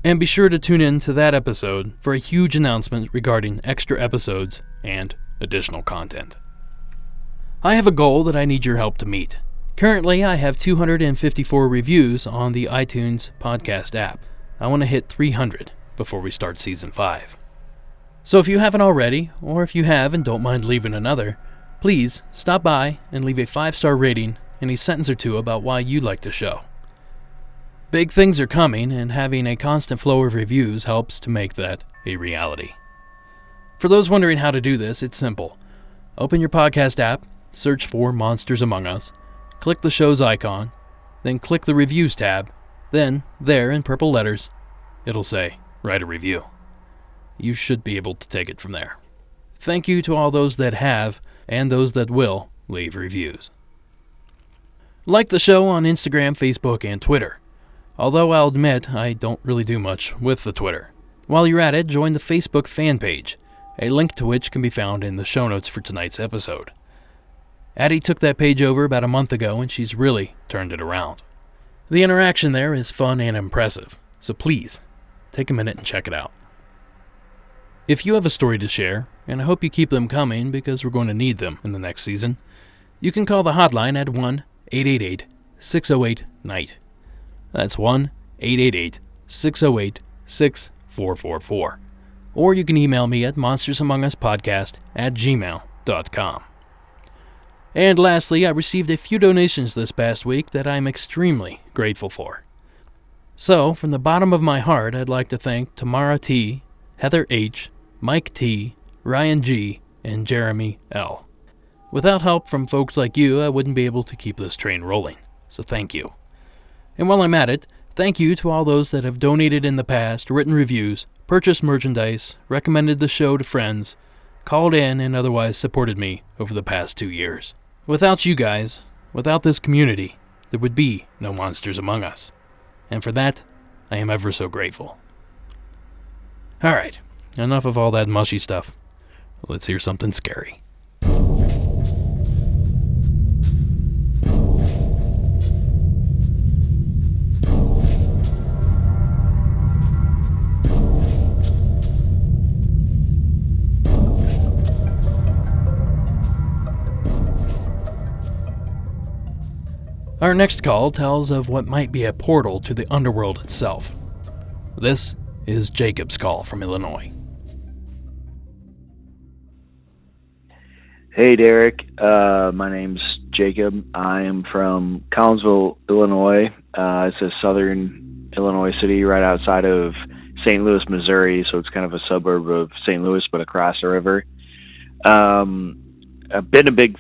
And be sure to tune in to that episode for a huge announcement regarding extra episodes and additional content. I have a goal that I need your help to meet. Currently, I have 254 reviews on the iTunes podcast app. I want to hit 300 before we start Season 5. So if you haven't already, or if you have and don't mind leaving another, please stop by and leave a 5-star rating and a sentence or 2 about why you like the show. Big things are coming, and having a constant flow of reviews helps to make that a reality. For those wondering how to do this, it's simple. Open your podcast app, search for Monsters Among Us, click the show's icon, then click the Reviews tab, then, there in purple letters, it'll say, Write a Review. You should be able to take it from there. Thank you to all those that have, and those that will, leave reviews. Like the show on Instagram, Facebook, and Twitter. Although I'll admit I don't really do much with the Twitter. While you're at it, join the Facebook fan page, a link to which can be found in the show notes for tonight's episode. Addie took that page over about a month ago and she's really turned it around. The interaction there is fun and impressive, so please, take a minute and check it out. If you have a story to share, and I hope you keep them coming because we're going to need them in the next season, you can call the hotline at 1-888-608-NIGHT. That's 1-888-608-6444. Or you can email me at monstersamonguspodcast@gmail.com. And lastly, I received a few donations this past week that I'm extremely grateful for. So, from the bottom of my heart, I'd like to thank Tamara T., Heather H., Mike T., Ryan G., and Jeremy L. Without help from folks like you, I wouldn't be able to keep this train rolling, so thank you. And while I'm at it, thank you to all those that have donated in the past, written reviews, purchased merchandise, recommended the show to friends, called in, and otherwise supported me over the past 2 years. Without you guys, without this community, there would be no Monsters Among Us. And for that, I am ever so grateful. Alright, enough of all that mushy stuff. Let's hear something scary. Our next call tells of what might be a portal to the underworld itself. This is Jacob's call from Illinois. Hey Derek, my name's Jacob. I am from Collinsville, Illinois. It's a southern Illinois city right outside of St. Louis, Missouri, so it's kind of a suburb of St. Louis but across the river. I've been a big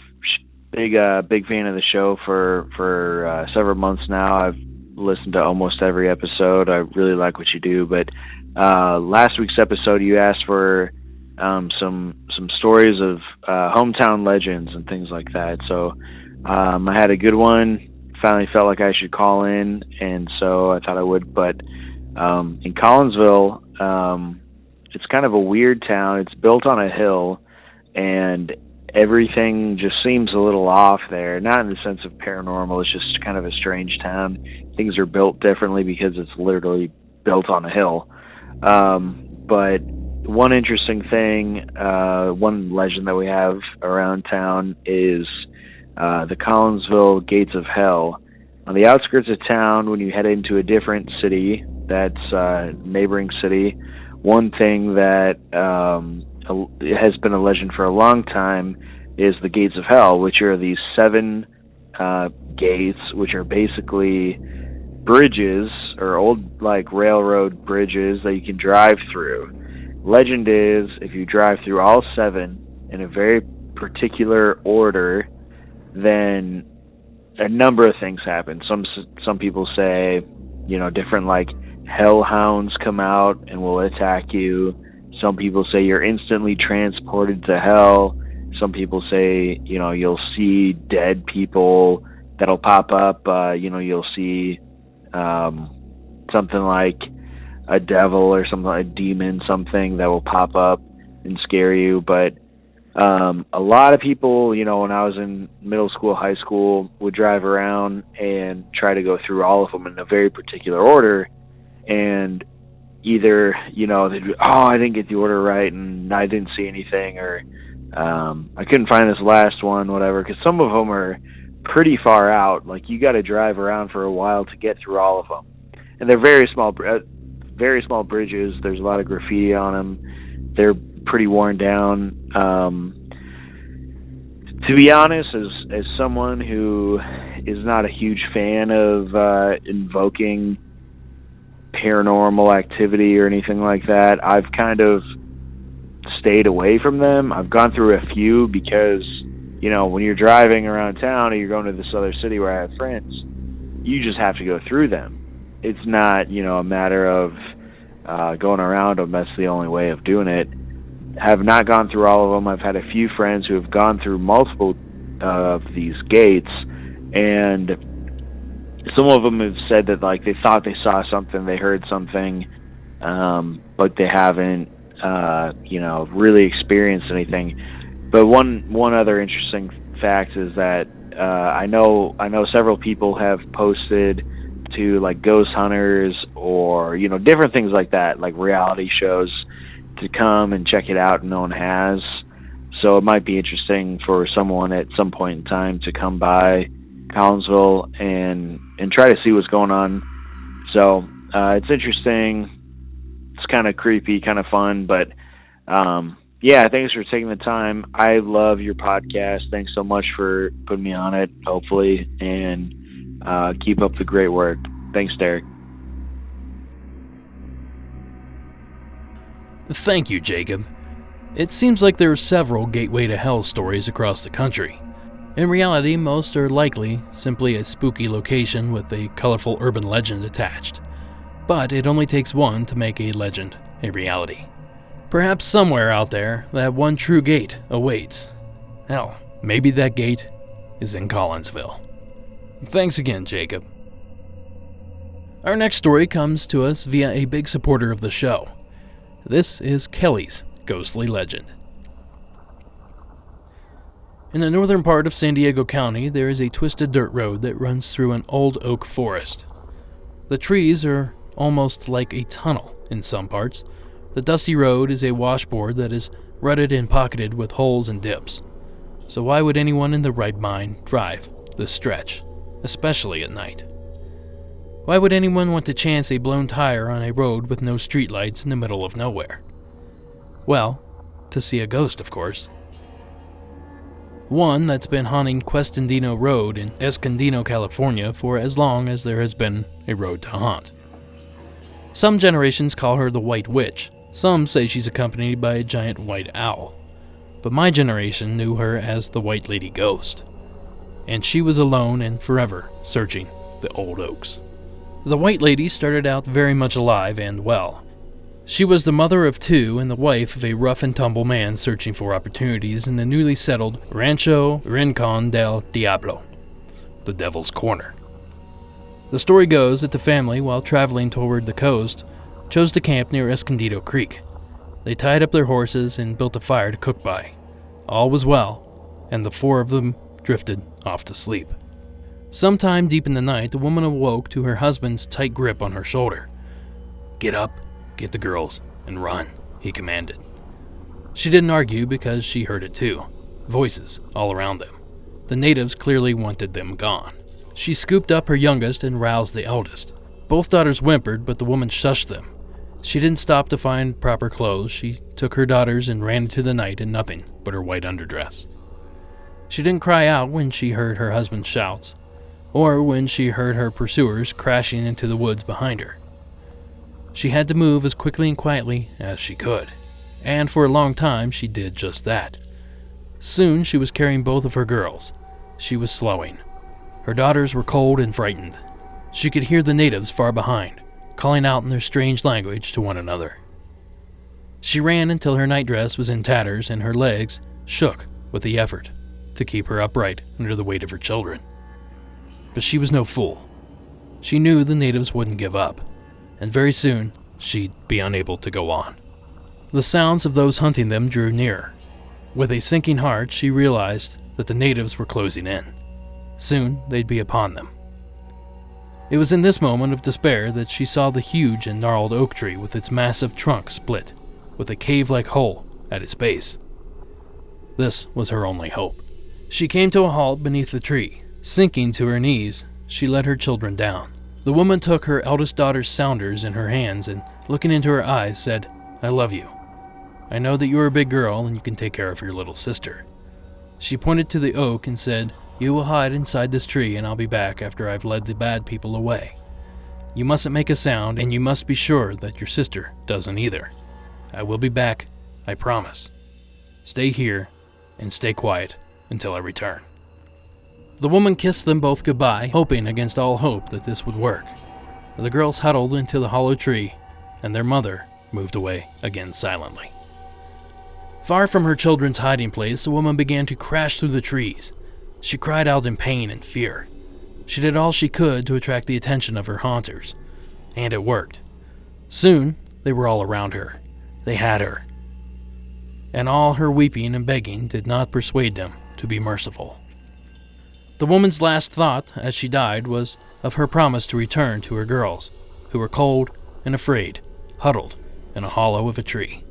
fan of the show for several months now. I've listened to almost every episode. I really like what you do, but last week's episode you asked for some stories of hometown legends and things like that. So I had a good one. Finally felt like I should call in, and so I thought I would. But in Collinsville, it's kind of a weird town. It's built on a hill, and everything just seems a little off there. Not in the sense of paranormal. It's just kind of a strange town. Things are built differently because it's literally built on a hill. But one interesting thing, one legend that we have around town is the Collinsville Gates of Hell. On the outskirts of town, when you head into a different city, that's a neighboring city, one thing that has been a legend for a long time is the Gates of Hell, which are these 7 gates, which are basically bridges or old like railroad bridges that you can drive through. Legend is if you drive through all 7 in a very particular order, then a number of things happen. Some people say, different like hellhounds come out and will attack you. Some people say you're instantly transported to hell. Some people say, you'll see dead people that'll pop up. You'll see something like a devil or something, a demon, something that will pop up and scare you. But a lot of people, when I was in middle school, high school, would drive around and try to go through all of them in a very particular order. And either, they'd be, I didn't get the order right and I didn't see anything, or I couldn't find this last one, whatever, because some of them are pretty far out. Like, you got to drive around for a while to get through all of them. And they're very small bridges. There's a lot of graffiti on them. They're pretty worn down. To be honest, as someone who is not a huge fan of invoking paranormal activity or anything like that, I've kind of stayed away from them. I've gone through a few because, when you're driving around town or you're going to this other city where I have friends, you just have to go through them. It's not, a matter of going around them. That's the only way of doing it. Have not gone through all of them. I've had a few friends who have gone through multiple of these gates, and some of them have said that like they thought they saw something, they heard something, but they haven't, really experienced anything. But one other interesting fact is that I know several people have posted to like ghost hunters or different things like that, like reality shows, to come and check it out, and no one has. So it might be interesting for someone at some point in time to come by Collinsville and try to see what's going on. So it's interesting. It's kind of creepy, kind of fun, but thanks for taking the time. I love your podcast. Thanks so much for putting me on it, hopefully, and keep up the great work. Thanks, Derek. Thank you, Jacob. It seems like there are several Gateway to Hell stories across the country. In reality, most are likely simply a spooky location with a colorful urban legend attached. But it only takes one to make a legend a reality. Perhaps somewhere out there, that one true gate awaits. Hell, maybe that gate is in Collinsville. Thanks again, Jacob. Our next story comes to us via a big supporter of the show. This is Kelly's ghostly legend. In the northern part of San Diego County, there is a twisted dirt road that runs through an old oak forest. The trees are almost like a tunnel in some parts. The dusty road is a washboard that is rutted and pocketed with holes and dips. So why would anyone in their right mind drive this stretch? especially at night. Why would anyone want to chance a blown tire on a road with no streetlights in the middle of nowhere? Well, to see a ghost, of course. One that's been haunting Questendino Road in Escondido, California for as long as there has been a road to haunt. Some generations call her the White Witch. Some say she's accompanied by a giant white owl. But my generation knew her as the White Lady Ghost. And she was alone and forever searching the old oaks. The White Lady started out very much alive and well. She was the mother of two and the wife of a rough-and-tumble man searching for opportunities in the newly settled Rancho Rincon del Diablo, the Devil's Corner. The story goes that the family, while traveling toward the coast, chose to camp near Escondido Creek. They tied up their horses and built a fire to cook by. All was well, and the four of them drifted off to sleep. Sometime deep in the night, the woman awoke to her husband's tight grip on her shoulder. "Get up, get the girls, and run," he commanded. She didn't argue because she heard it too. Voices all around them. The natives clearly wanted them gone. She scooped up her youngest and roused the eldest. Both daughters whimpered, but the woman shushed them. She didn't stop to find proper clothes. She took her daughters and ran into the night in nothing but her white underdress. She didn't cry out when she heard her husband's shouts, or when she heard her pursuers crashing into the woods behind her. She had to move as quickly and quietly as she could, and for a long time she did just that. Soon she was carrying both of her girls. She was slowing. Her daughters were cold and frightened. She could hear the natives far behind, calling out in their strange language to one another. She ran until her nightdress was in tatters and her legs shook with the effort to keep her upright under the weight of her children. But she was no fool. She knew the natives wouldn't give up, and very soon she'd be unable to go on. The sounds of those hunting them drew nearer. With a sinking heart, she realized that the natives were closing in. Soon they'd be upon them. It was in this moment of despair that she saw the huge and gnarled oak tree with its massive trunk split, with a cave-like hole at its base. This was her only hope. She came to a halt beneath the tree. Sinking to her knees, she let her children down. The woman took her eldest daughter's sounders in her hands and, looking into her eyes, said, "I love you. I know that you are a big girl and you can take care of your little sister." She pointed to the oak and said, "You will hide inside this tree and I'll be back after I've led the bad people away. You mustn't make a sound and you must be sure that your sister doesn't either. I will be back, I promise. Stay here and stay quiet until I return." The woman kissed them both goodbye, hoping against all hope that this would work. The girls huddled into the hollow tree, and their mother moved away again silently. Far from her children's hiding place, the woman began to crash through the trees. She cried out in pain and fear. She did all she could to attract the attention of her haunters, and it worked. Soon, they were all around her. They had her. And all her weeping and begging did not persuade them to be merciful. The woman's last thought, as she died, was of her promise to return to her girls, who were cold and afraid, huddled in a hollow of a tree.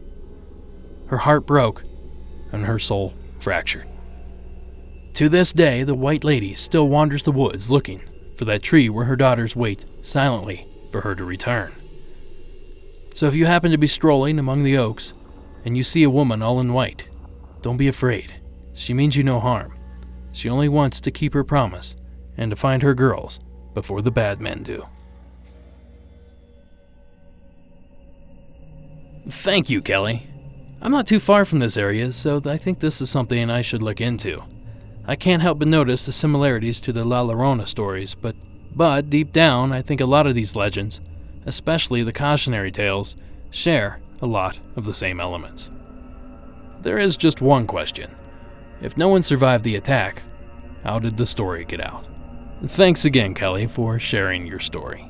Her heart broke, and her soul fractured. To this day, the White Lady still wanders the woods looking for that tree where her daughters wait silently for her to return. So if you happen to be strolling among the oaks, and you see a woman all in white, don't be afraid. She means you no harm. She only wants to keep her promise and to find her girls before the bad men do. Thank you, Kelly. I'm not too far from this area, so I think this is something I should look into. I can't help but notice the similarities to the La Llorona stories, but deep down, I think a lot of these legends, especially the cautionary tales, share a lot of the same elements. There is just one question. If no one survived the attack, how did the story get out? Thanks again, Kelly, for sharing your story.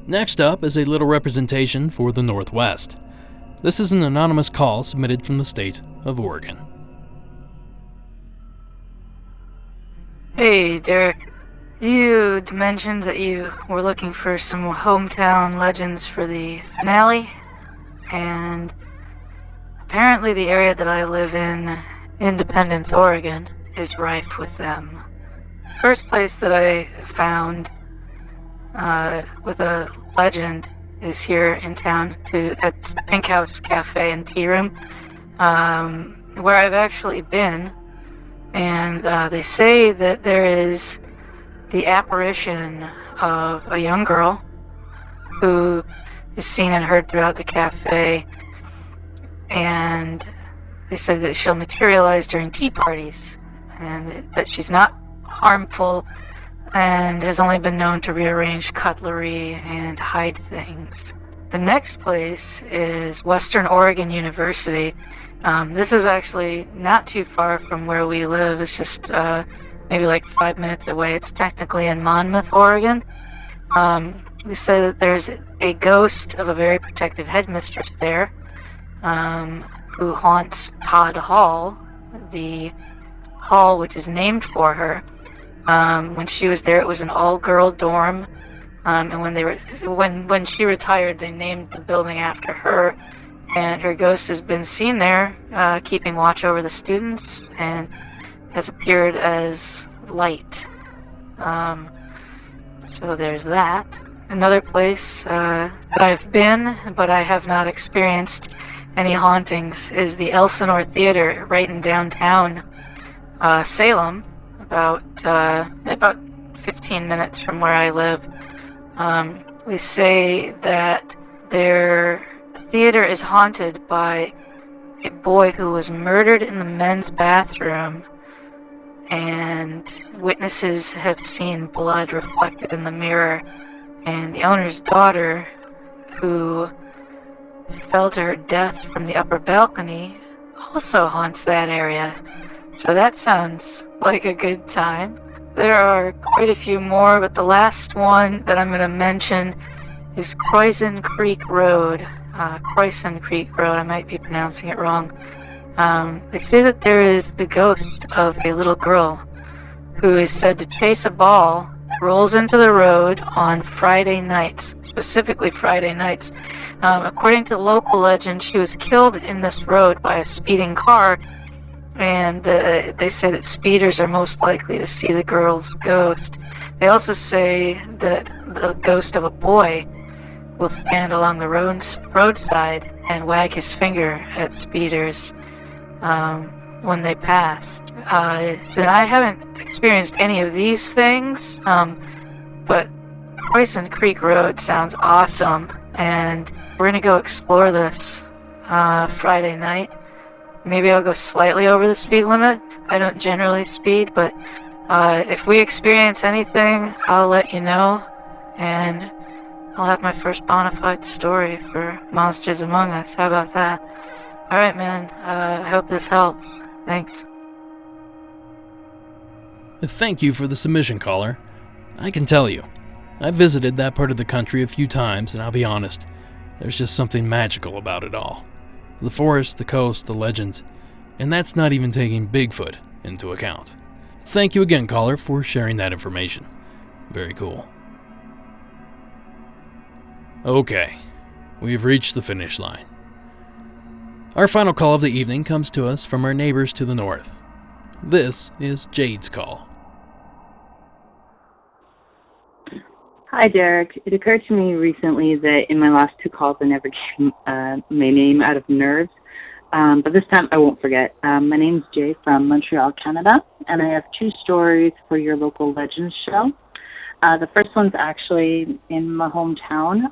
Next up is a little representation for the Northwest. This is an anonymous call submitted from the state of Oregon. Hey, Derek. You mentioned that you were looking for some hometown legends for the finale, and apparently the area that I live in Independence, Oregon, is rife with them. First place that I found with a legend is here in town. It's the Pink House Cafe and Tea Room, where I've actually been. And they say that there is the apparition of a young girl who is seen and heard throughout the cafe. And they say that she'll materialize during tea parties, and that she's not harmful and has only been known to rearrange cutlery and hide things. The next place is Western Oregon University. This is actually not too far from where we live. It's just maybe like 5 minutes away. It's technically in Monmouth, Oregon. They say that there's a ghost of a very protective headmistress there, who haunts Todd Hall, the hall which is named for her. When she was there, it was an all-girl dorm, and when she retired, they named the building after her. And her ghost has been seen there, keeping watch over the students, and has appeared as light. So there's that. Another place that I've been, but I have not experienced any hauntings, is the Elsinore Theater right in downtown Salem, about 15 minutes from where I live. They say that their theater is haunted by a boy who was murdered in the men's bathroom, and witnesses have seen blood reflected in the mirror, and the owner's daughter, who fell to her death from the upper balcony, also haunts that area. So that sounds like a good time. There are quite a few more, but the last one that I'm going to mention is Croissant Creek Road. Croissant Creek Road, I might be pronouncing it wrong. They say that there is the ghost of a little girl who is said to chase a ball that rolls into the road on Friday nights, specifically Friday nights. According to local legend, she was killed in this road by a speeding car, and they say that speeders are most likely to see the girl's ghost. They also say that the ghost of a boy will stand along the roadside and wag his finger at speeders when they pass. So I haven't experienced any of these things, but Croissant Creek Road sounds awesome, and we're going to go explore this Friday night. Maybe I'll go slightly over the speed limit. I don't generally speed, but if we experience anything, I'll let you know, and I'll have my first bona fide story for Monsters Among Us. How about that? Alright, man. I hope this helps. Thanks. Thank you for the submission, caller. I can tell you, I've visited that part of the country a few times, and I'll be honest, there's just something magical about it all. The forest, the coast, the legends, and that's not even taking Bigfoot into account. Thank you again, caller, for sharing that information. Very cool. Okay, we've reached the finish line. Our final call of the evening comes to us from our neighbors to the north. This is Jade's call. Hi, Derek. It occurred to me recently that in my last two calls I never gave my name out of nerves, but this time I won't forget. My name's Jay from Montreal, Canada, and I have two stories for your local Legends show. The first one's actually in my hometown,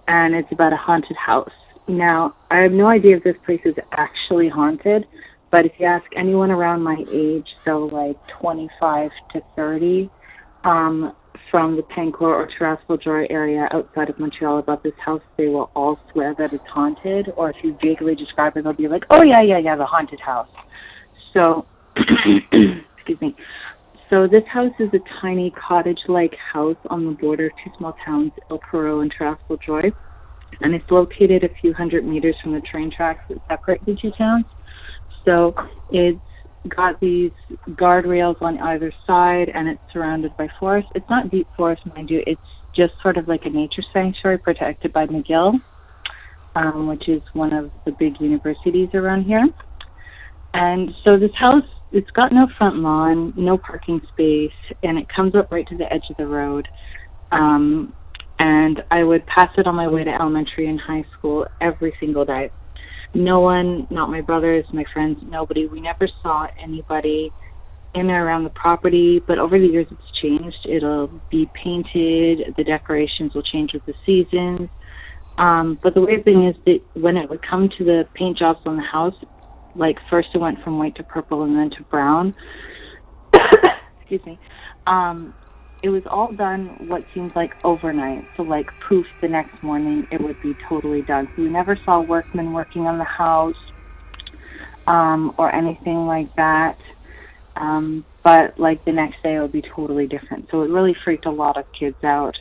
and it's about a haunted house. Now, I have no idea if this place is actually haunted, but if you ask anyone around my age, so like 25 to 30, from the Pencourt or Terrasville-Joy area outside of Montreal about this house, they will all swear that it's haunted, or if you vaguely describe it, they'll be like, oh, yeah, the haunted house. So, excuse me. So this house is a tiny cottage-like house on the border of two small towns, El Perot and Terrasville-Joy, and it's located a few hundred meters from the train tracks that separate the two towns. So it's got these guardrails on either side, and it's surrounded by forest. It's not deep forest, mind you. It's just sort of like a nature sanctuary protected by McGill, which is one of the big universities around here. And so this house, it's got no front lawn, no parking space, and it comes up right to the edge of the road. And I would pass it on my way to elementary and high school every single day. No one, not my brothers, my friends, nobody. We never saw anybody in or around the property, but over the years it's changed. It'll be painted, the decorations will change with the seasons. But the weird thing is that when it would come to the paint jobs on the house, like first it went from white to purple and then to brown. Excuse me. It was all done what seemed like overnight. So like poof, the next morning it would be totally done. So we never saw workmen working on the house or anything like that. But like the next day it would be totally different. So it really freaked a lot of kids out.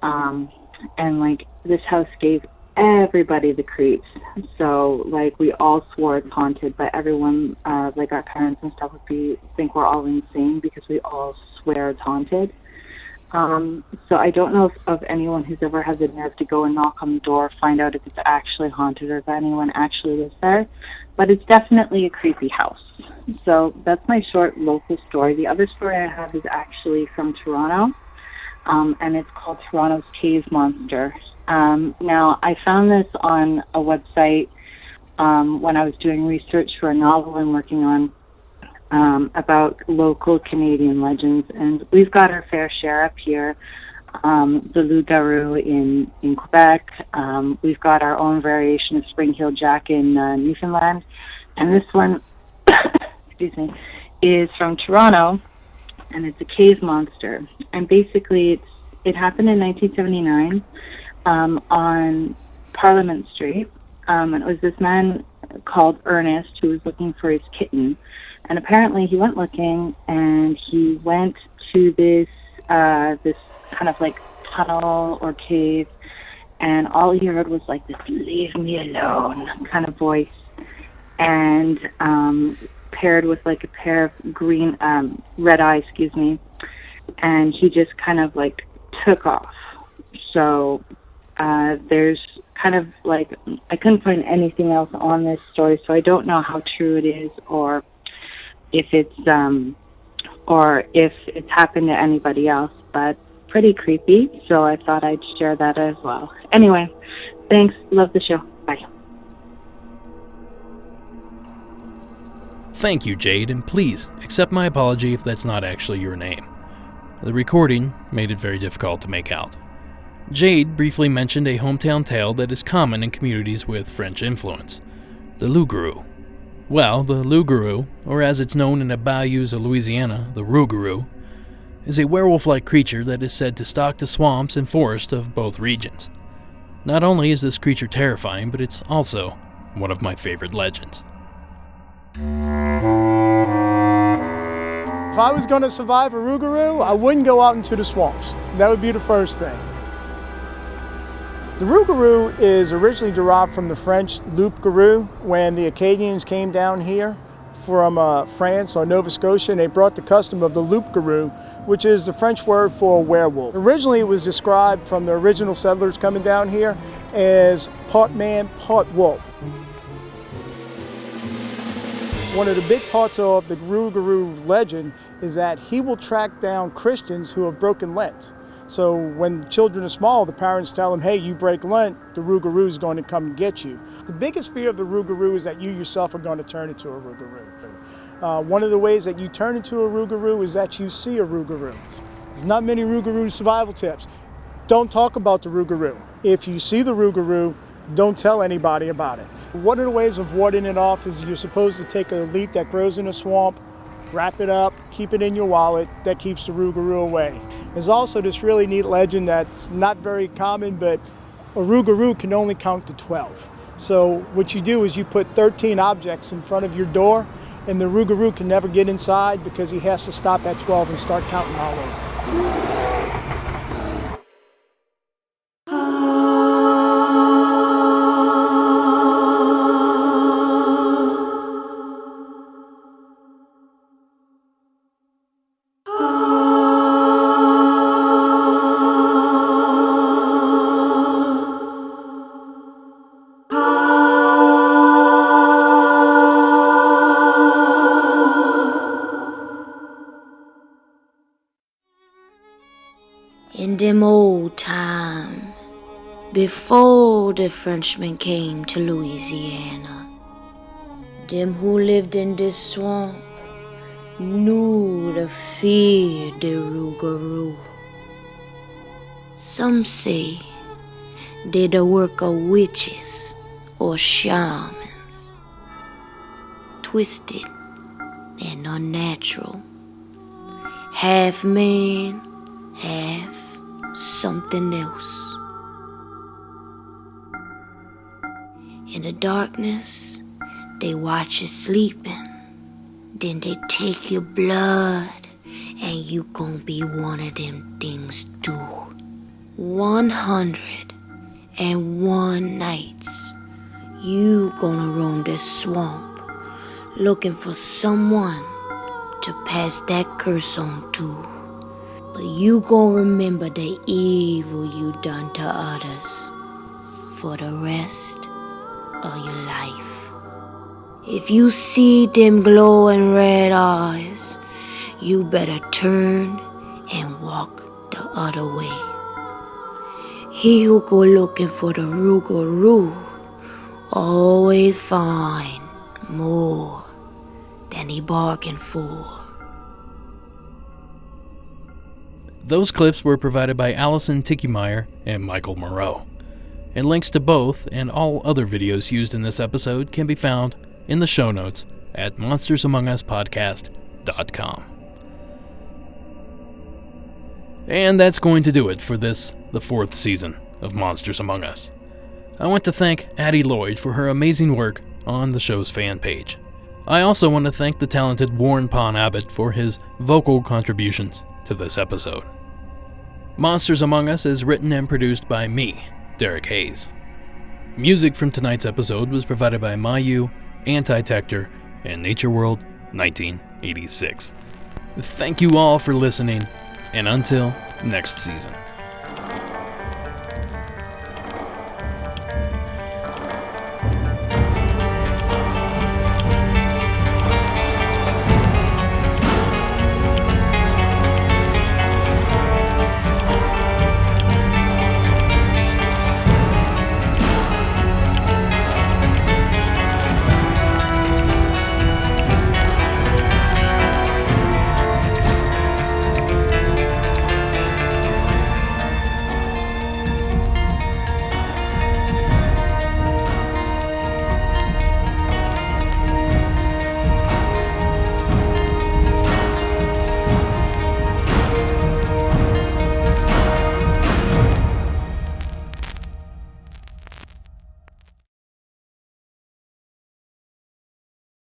And like this house gave everybody the creeps. So like we all swore it's haunted, but everyone, like our parents and stuff would think we're all insane because we all swear it's haunted. So I don't know of anyone who's ever had the nerve to go and knock on the door, find out if it's actually haunted or if anyone actually lives there. But it's definitely a creepy house. So that's my short local story. The other story I have is actually from Toronto, and it's called Toronto's Cave Monster. Now, I found this on a website when I was doing research for a novel I'm working on about local Canadian legends, and we've got our fair share up here. The loup-garou in Quebec. We've got our own variation of Spring-Heel Jack in Newfoundland, and this one, excuse me, is from Toronto, and it's a cave monster. And basically, it happened in 1979 on Parliament Street, and it was this man called Ernest who was looking for his kitten. And apparently he went looking, and he went to this kind of like tunnel or cave, and all he heard was like this "leave me alone" kind of voice, and paired with like a pair of red eyes, and he just kind of like took off. So there's kind of like, I couldn't find anything else on this story, so I don't know how true it is or if it's happened to anybody else, but pretty creepy, so I thought I'd share that as well. Anyway, thanks. Love the show. Bye. Thank you, Jade, and please accept my apology if that's not actually your name. The recording made it very difficult to make out. Jade briefly mentioned a hometown tale that is common in communities with French influence, the loup-garou. Well, the loup-garou, or as it's known in the bayous of Louisiana, the rougarou, is a werewolf-like creature that is said to stalk the swamps and forests of both regions. Not only is this creature terrifying, but it's also one of my favorite legends. If I was going to survive a rougarou, I wouldn't go out into the swamps. That would be the first thing. The rougarou is originally derived from the French loup-garou. When the Acadians came down here from France or Nova Scotia, and they brought the custom of the loup-garou, which is the French word for a werewolf. Originally, it was described from the original settlers coming down here as part man, part wolf. One of the big parts of the rougarou legend is that he will track down Christians who have broken Lent. So when children are small, the parents tell them, hey, you break Lent, the rougarou is going to come and get you. The biggest fear of the rougarou is that you yourself are going to turn into a rougarou. One of the ways that you turn into a rougarou is that you see a rougarou. There's not many rougarou survival tips. Don't talk about the rougarou. If you see the rougarou, don't tell anybody about it. One of the ways of warding it off is you're supposed to take a leaf that grows in a swamp, wrap it up, keep it in your wallet. That keeps the rougarou away. There's also this really neat legend that's not very common, but a rougarou can only count to 12. So what you do is you put 13 objects in front of your door, and the rougarou can never get inside because he has to stop at 12 and start counting all over. In them old time, before the Frenchmen came to Louisiana, them who lived in this swamp knew to fear the rougarou. Some say they're the work of witches or shamans, twisted and unnatural, half man, half something else. In the darkness, they watch you sleeping, then they take your blood, and you gon' be one of them things too. 101 nights, you gonna roam this swamp, looking for someone to pass that curse on to. But you gon' remember the evil you done to others for the rest of your life. If you see them glowing red eyes, you better turn and walk the other way. He who go looking for the rougarou always find more than he bargained for. Those clips were provided by Allison Tickymeyer and Michael Moreau, and links to both and all other videos used in this episode can be found in the show notes at monstersamonguspodcast.com. And that's going to do it for this, the 4th season of Monsters Among Us. I want to thank Addie Lloyd for her amazing work on the show's fan page. I also want to thank the talented Warren Pond Abbott for his vocal contributions to this episode. Monsters Among Us is written and produced by me, Derek Hayes. Music from tonight's episode was provided by Mayu, Anti-Tector, and Nature World 1986. Thank you all for listening, and until next season.